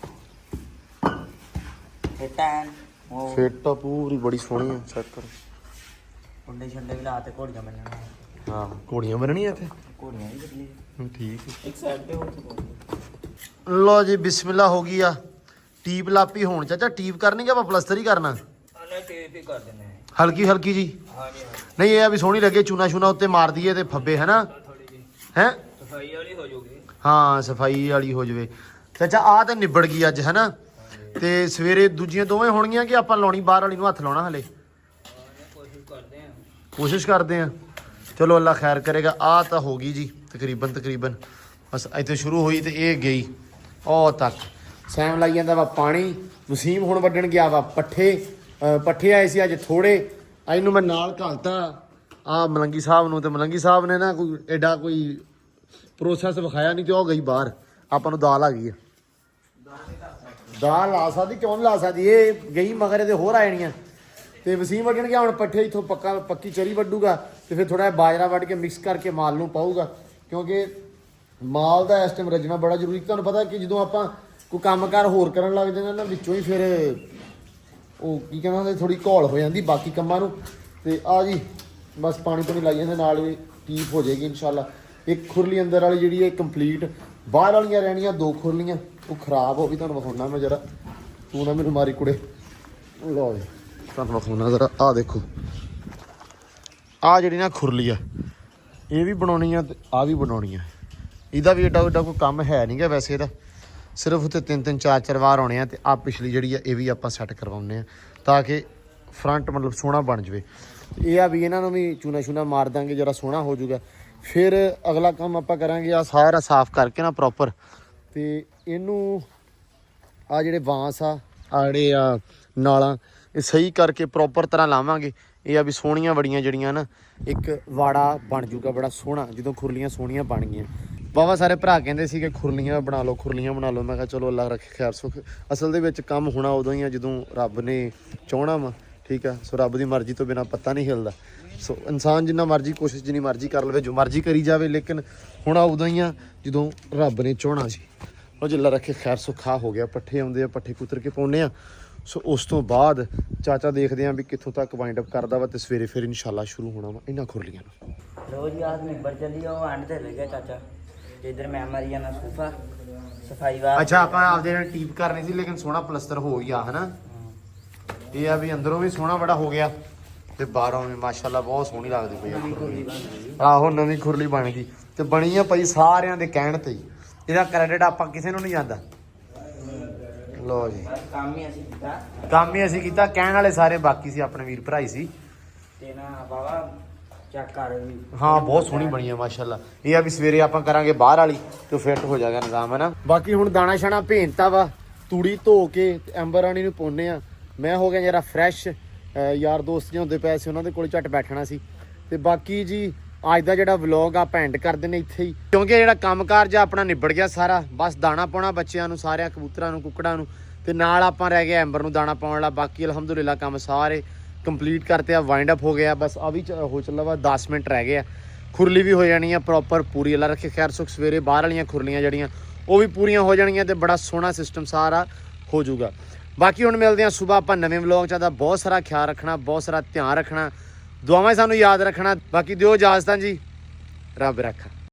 ਫਿੱਟ ਤਾਂ ਪੂਰੀ ਬੜੀ ਸੋਹਣੀ ਆ ਚੈੱਕ ਕਰੋ ਕੁੰਡੇ ਛੰਡੇ ਵੀ ਲਾਤੇ ਘੋੜੀਆਂ ਬੰਨਣਾ ਹਾਂ ਘੋੜੀਆਂ ਬੰਨਣੀਆਂ ਇੱਥੇ ਘੋੜੀਆਂ ਵੀ ਕੱਢੀ ਠੀਕ ਹੈ ਇੱਕ ਸਾਈਡ ਤੇ ਹੋ ਲਓ ਜੀ ਬਿਸਮਿਲ੍ਲਾ ਹੋ ਗਈ ਆ ਟੀਪ ਲਾਪੀ ਹੋਣ ਚਾਚਾ ਟੀਪ ਕਰਨੀ ਕਿ ਆਪਾਂ ਪਲਸਤਰ ਹੀ ਕਰਨਾ ਆਲੇ ਟੇਪ ਹੀ ਕਰ ਦਿੰਦੇ ਹਲਕੀ ਹਲਕੀ ਜੀ ਹਾਂ ਜੀ ਨਹੀਂ ਇਹ ਆ ਵੀ ਸੋਹਣੀ ਲੱਗੇ ਚੂਨਾ ਸ਼ੂਨਾ ਉੱਤੇ ਮਾਰ ਦਈਏ ਤੇ ਫੱਬੇ ਹੈ ਥੋੜੀ ਜੀ ਹੈ ਸਫਾਈ ਵਾਲੀ ਹੋ ਜਾਊਗੀ ਹਾਂ ਸਫਾਈ ਵਾਲੀ ਹੋ ਜਵੇ ਚਾਚਾ ਆ ਤਾਂ ਨਿਬੜ ਗਈ ਅੱਜ ਹੈ ਨਾ ਤੇ ਸਵੇਰੇ ਦੂਜੀਆਂ ਦੋਵੇਂ ਹੋਣਗੀਆਂ ਕਿ ਆਪਾਂ ਲਾਉਣੀ ਬਾਹਰ ਵਾਲੀ ਨੂੰ ਹੱਥ ਲਾਉਣਾ ਹਲੇ ਕੋਸ਼ਿਸ਼ ਕਰਦੇ ਆ ਚਲੋ ਅੱਲਾ ਖੈਰ ਕਰੇਗਾ ਆ ਤਾਂ ਹੋ ਗਈ ਜੀ ਤਕਰੀਬਨ ਬਸ ਇੱਥੇ ਸ਼ੁਰੂ ਹੋਈ ਤੇ ਇਹ ਗਈ ਉਹ ਤੱਕ ਸੈਮ ਲਾਈ ਜਾਂਦਾ ਵਾ ਪਾਣੀ ਵਸੀਮ ਹੁਣ ਵੱਢਣ ਗਿਆ ਵਾ ਪੱਠੇ ਆਏ ਸੀ ਅੱਜ ਥੋੜੇ ਇਹਨੂੰ ਮੈਂ ਨਾਲ ਘਾਲਤਾ ਆ ਮਲੰਗੀ ਸਾਹਿਬ ਨੂੰ ਤੇ ਮਲੰਗੀ ਸਾਹਿਬ ਨੇ ਨਾ ਕੋਈ ਐਡਾ ਕੋਈ ਪ੍ਰੋਸੈਸ ਵਿਖਾਇਆ ਨਹੀਂ ਤੇ ਉਹ ਗਈ ਬਾਹਰ ਆਪਾਂ ਨੂੰ ਦਾਲ ਆ ਗਈ ਆ ਦਾਲ ਲਾ ਸਕਦੀ ਕਿਉਂ ਨਹੀਂ ਲਾ ਸਕਦੀ ਇਹ ਗਈ ਮਗਰ ਇਹਦੇ ਹੋਰ ਆ ਜਾਣੀਆਂ ਤੇ ਵਸੀਮ ਵੱਢਣ ਗਿਆ ਹੁਣ ਪੱਠੇ ਇੱਥੋਂ ਪੱਕੀ ਚਰੀ ਵੱਢੂਗਾ ਤੇ ਫਿਰ ਥੋੜਾ ਜਿਹਾ ਬਾਜਰਾ ਵੱਢ ਕੇ ਮਿਕਸ ਕਰਕੇ ਮਾਲ ਨੂੰ ਪਾਊਗਾ ਕਿਉਂਕਿ ਮਾਲ ਦਾ ਇਸ ਟਾਈਮ ਰੱਜਣਾ ਬੜਾ ਜ਼ਰੂਰੀ ਤੁਹਾਨੂੰ ਪਤਾ ਕਿ ਜਦੋਂ ਆਪਾਂ ਕੋਈ ਕੰਮਕਾਰ ਹੋਰ ਕਰਨ ਲੱਗ ਜਾਂਦੇ ਨਾ ਵਿੱਚੋਂ ਹੀ ਫਿਰ ਉਹ ਕੀ ਕਹਿੰਦਾ ਥੋੜੀ ਘੋਲ ਹੋ ਜਾਂਦੀ ਬਾਕੀ ਕੰਮਾਂ ਨੂੰ ਤੇ ਆ ਜੀ ਬਸ ਪਾਣੀ ਲਾਈ ਜਾਂਦੇ ਨਾਲ ਵੀ ਟੀਪ ਹੋ ਜਾਏਗੀ ਇਨਸ਼ਾਅੱਲਾ ਇੱਕ ਖੁਰਲੀ ਅੰਦਰ ਵਾਲੀ ਜਿਹੜੀ ਹੈ ਕੰਪਲੀਟ ਬਾਹਰ ਵਾਲੀਆਂ ਰਹਿਣੀਆਂ 2 ਖੁਰਲੀਆਂ ਉਹ ਖਰਾਬ ਹੋ ਗਈ ਤੁਹਾਨੂੰ ਵਿਖਾਉਣਾ ਮੈਂ ਜਰਾ ਤੂੰ ਨਾ ਮੈਨੂੰ ਮਾਰੀ ਕੁੜੇ ਲਓ ਜੀ ਤੁਹਾਨੂੰ ਵਿਖਾਉਣਾ ਜ਼ਰਾ ਆ ਦੇਖੋ ਆ ਜਿਹੜੀ ਨਾ ਖੁਰਲੀ ਆ ਇਹ ਵੀ ਬਣਾਉਣੀ ਆ ਤੇ ਆ ਵੀ ਬਣਾਉਣੀ ਆ ਇਹਦਾ ਵੀ ਏਡਾ ਕੋਈ ਕੰਮ ਹੈ ਨਹੀਂਗਾ ਵੈਸੇ ਇਹਦਾ ਸਿਰਫ ਉੱਤੇ 3-3 4-4 ਵਾਰ ਆਉਣੇ ਆ ਤੇ ਆ ਪਿਛਲੀ ਜਿਹੜੀ ਆ ਇਹ ਵੀ ਆਪਾਂ ਸੈੱਟ ਕਰਵਾਉਂਦੇ ਆ ਤਾਂ ਕਿ ਫਰੰਟ ਮਤਲਬ ਸੋਹਣਾ ਬਣ ਜਾਵੇ ਇਹ ਆ ਵੀ ਇਹਨਾਂ ਨੂੰ ਵੀ ਚੂਨਾ ਸ਼ੂਨਾ ਮਾਰ ਦਾਂਗੇ ਜਰਾ ਸੋਹਣਾ ਹੋ ਜਾਊਗਾ ਫਿਰ ਅਗਲਾ ਕੰਮ ਆਪਾਂ ਕਰਾਂਗੇ ਆ ਸਾਰਾ ਸਾਫ਼ ਕਰਕੇ ਨਾ ਪ੍ਰੋਪਰ ਤੇ ਇਹਨੂੰ ਆ ਜਿਹੜੇ ਬਾਂਸ ਆ ਜਿਹੜੇ ਆ ਨਾਲਾਂ ਇਹ ਸਹੀ ਕਰਕੇ ਪ੍ਰੋਪਰ ਤਰ੍ਹਾਂ ਲਾਵਾਂਗੇ ਇਹ ਆ ਵੀ ਸੋਹਣੀਆਂ ਬੜੀਆਂ ਜਿਹੜੀਆਂ ਨਾ ਇੱਕ ਵਾੜਾ ਬਣ ਜਾਊਗਾ ਬੜਾ ਸੋਹਣਾ ਜਦੋਂ ਖੁਰਲੀਆਂ ਸੋਹਣੀਆਂ ਬਣ ਗਈਆਂ ਬਾਬਾ ਸਾਰੇ ਭਰਾ ਕਹਿੰਦੇ ਸੀ ਕਿ ਖੁਰਲੀਆਂ ਬਣਾ ਲਓ ਮੈਂ ਕਿਹਾ ਚਲੋ ਅੱਲਾ ਰੱਖੇ ਖੈਰ ਸੁੱਖ ਅਸਲ ਦੇ ਵਿੱਚ ਕੰਮ ਹੋਣਾ ਉਦੋਂ ਹੀ ਆ ਜਦੋਂ ਰੱਬ ਨੇ ਚਾਹਣਾ ਵਾ ਠੀਕ ਆ ਸੋ ਰੱਬ ਦੀ ਮਰਜ਼ੀ ਤੋਂ ਬਿਨਾਂ ਪੱਤਾ ਨਹੀਂ ਹਿਲਦਾ ਸੋ ਇਨਸਾਨ ਜਿੰਨਾ ਮਰਜ਼ੀ ਕੋਸ਼ਿਸ਼ ਜਿੰਨੀ ਮਰਜ਼ੀ ਕਰ ਲਵੇ ਜੋ ਮਰਜ਼ੀ ਕਰੀ ਜਾਵੇ ਲੇਕਿਨ ਹੋਣਾ ਉਦੋਂ ਹੀ ਆ ਜਦੋਂ ਰੱਬ ਨੇ ਚਾਹਣਾ ਸੀ ਉਹ ਜੇ ਅੱਲਾ ਰੱਖੇ ਖੈਰ ਸੁੱਖਾ ਹੋ ਗਿਆ ਪੱਠੇ ਆਉਂਦੇ ਆ ਪੱਠੇ ਕੁਤਰ ਕੇ ਪਾਉਂਦੇ ਆ ਸੋ ਉਸ ਤੋਂ ਬਾਅਦ ਚਾਚਾ ਦੇਖਦੇ ਆ ਵੀ ਕਿੱਥੋਂ ਤੱਕ ਵਾਈਂਡ ਅਪ ਕਰਦਾ ਵਾ ਤੇ ਸਵੇਰੇ ਫਿਰ ਇਨਸ਼ਾਅੱਲਾ ਸ਼ੁਰੂ ਹੋਣਾ ਵਾ ਇਹਨਾਂ ਖੁਰਲੀਆਂ ਨੂੰ रोज याद में बढ़ चली वो एंड ते रह गया चाचा इधर मैं मरी जाना सोफा सफाई वाला ਅੱਛਾ ਆਪਾਂ ਆਪਦੇ ਨਾਲ ਟੀਪ ਕਰਨੀ ਸੀ ਲੇਕਿਨ ਸੋਹਣਾ ਪਲਸਤਰ ਹੋ ਗਿਆ ਹਨਾ ਇਹ ਆ ਵੀ ਅੰਦਰੋਂ ਵੀ ਸੋਹਣਾ ਬੜਾ ਹੋ ਗਿਆ ਤੇ ਬਾਹਰੋਂ ਵੀ ਮਾਸ਼ਾਅੱਲਾ ਬਹੁਤ ਸੋਹਣੀ ਲੱਗਦੀ ਪਈ ਆਹੋ ਨਵੀਂ ਖੁਰਲੀ ਬਣ ਗਈ ਤੇ ਬਣੀ ਆ ਪਈ ਸਾਰਿਆਂ ਦੇ ਕਹਿਣ ਤੇ ਇਹਦਾ ਕ੍ਰੈਡਿਟ ਆਪਾਂ ਕਿਸੇ ਨੂੰ ਨਹੀਂ ਜਾਂਦਾ ਲੋ ਜੀ काम ही ऐसी था ਕੰਮ ਹੀ ਅਸੀਂ ਕੀਤਾ ਕਹਿਣ ਵਾਲੇ ਸਾਰੇ ਬਾਕੀ ਸੀ ਆਪਣੇ ਵੀਰ ਭਰਾਈ ਸੀ ते ना बाबा चेक कर भी ਹਾਂ ਬਹੁਤ ਸੋਹਣੀ ਬਣੀ ਆ ਮਾਸ਼ਾਅੱਲਾ ਇਹ ਆ ਵੀ ਸਵੇਰੇ ਆਪਾਂ ਕਰਾਂਗੇ ਬਾਹਰ ਵਾਲੀ ਤੇ ਫਿੱਟ ਹੋ ਜਾਏਗਾ ਨਿਜ਼ਾਮ ਹੈ ਨਾ ਬਾਕੀ ਹੁਣ ਦਾਣਾ ਛਾਣਾ ਭੇਨਤਾ ਵਾ ਤੂੜੀ ਧੋ ਕੇ ਐਂਬਰ ਰਾਣੀ ਨੂੰ ਪਾਉਂਦੇ ਆ ਮੈਂ ਹੋ ਗਿਆ ਜਰਾ ਫਰੈਸ਼ ਯਾਰ ਦੋਸਤ ਜਿਹੇ ਹੁੰਦੇ ਪਏ ਸੀ ਉਹਨਾਂ ਦੇ ਕੋਲ ਝੱਟ ਬੈਠਣਾ ਸੀ ਤੇ ਬਾਕੀ ਜੀ ਅੱਜ ਦਾ ਜਿਹੜਾ ਵਲੌਗ ਆ ਪੈਂਡ ਕਰਦੇ ਨੇ ਇੱਥੇ ਹੀ ਕਿਉਂਕਿ ਜਿਹੜਾ ਕੰਮਕਾਰ ਜਾਂ ਆਪਣਾ ਨਿਬੜ ਗਿਆ ਸਾਰਾ ਬਸ ਦਾਣਾ ਪਾਉਣਾ ਬੱਚਿਆਂ ਨੂੰ ਸਾਰਿਆਂ ਕਬੂਤਰਾਂ ਨੂੰ ਕੁੱਕੜਾਂ ਨੂੰ ਤੇ ਨਾਲ ਆਪਾਂ ਰਹਿ ਗਏ ਐਂਬਰ ਨੂੰ ਦਾਣਾ ਪਾਉਣ ਵਾਲਾ ਬਾਕੀ ਅਲਹਮਦੁਲਿਲਾ ਕੰਮ ਸਾਰੇ ਕੰਪਲੀਟ ਕਰਤੇ ਆ ਵਾਈਂਡ ਅਪ ਹੋ ਗਿਆ ਬਸ ਆ ਵੀ ਹੋ ਚੱਲਾ ਵਾ 10 ਮਿੰਟ ਰਹਿ ਗਏ ਆ ਖੁਰਲੀ ਵੀ ਹੋ ਜਾਣੀ ਆ ਪ੍ਰੋਪਰ ਪੂਰੀ ਅੱਲਾ ਰੱਖੇ ਖੈਰ ਸੁਖ ਸਵੇਰੇ ਬਾਹਰ ਵਾਲੀਆਂ ਖੁਰਲੀਆਂ ਜਿਹੜੀਆਂ ਉਹ ਵੀ ਪੂਰੀਆਂ ਹੋ ਜਾਣਗੀਆਂ ਤੇ ਬੜਾ ਸੋਹਣਾ ਸਿਸਟਮ ਸਾਰਾ ਹੋ ਜਾਊਗਾ ਬਾਕੀ ਹੁਣ ਮਿਲਦੇ ਆ ਸਵੇਰ ਆਪਾਂ ਨਵੇਂ ਵਲੌਗ ਚ ਦਾ ਬਹੁਤ ਸਾਰਾ ਖਿਆਲ ਰੱਖਣਾ ਬਹੁਤ ਸਾਰਾ ਧਿਆਨ ਰੱਖਣਾ ਦੁਆਵਾਂ ਸਾਨੂੰ ਯਾਦ ਰੱਖਣਾ ਬਾਕੀ ਦਿਓ ਇਜਾਜ਼ਤਾਂ ਜੀ ਰੱਬ ਰੱਖਾ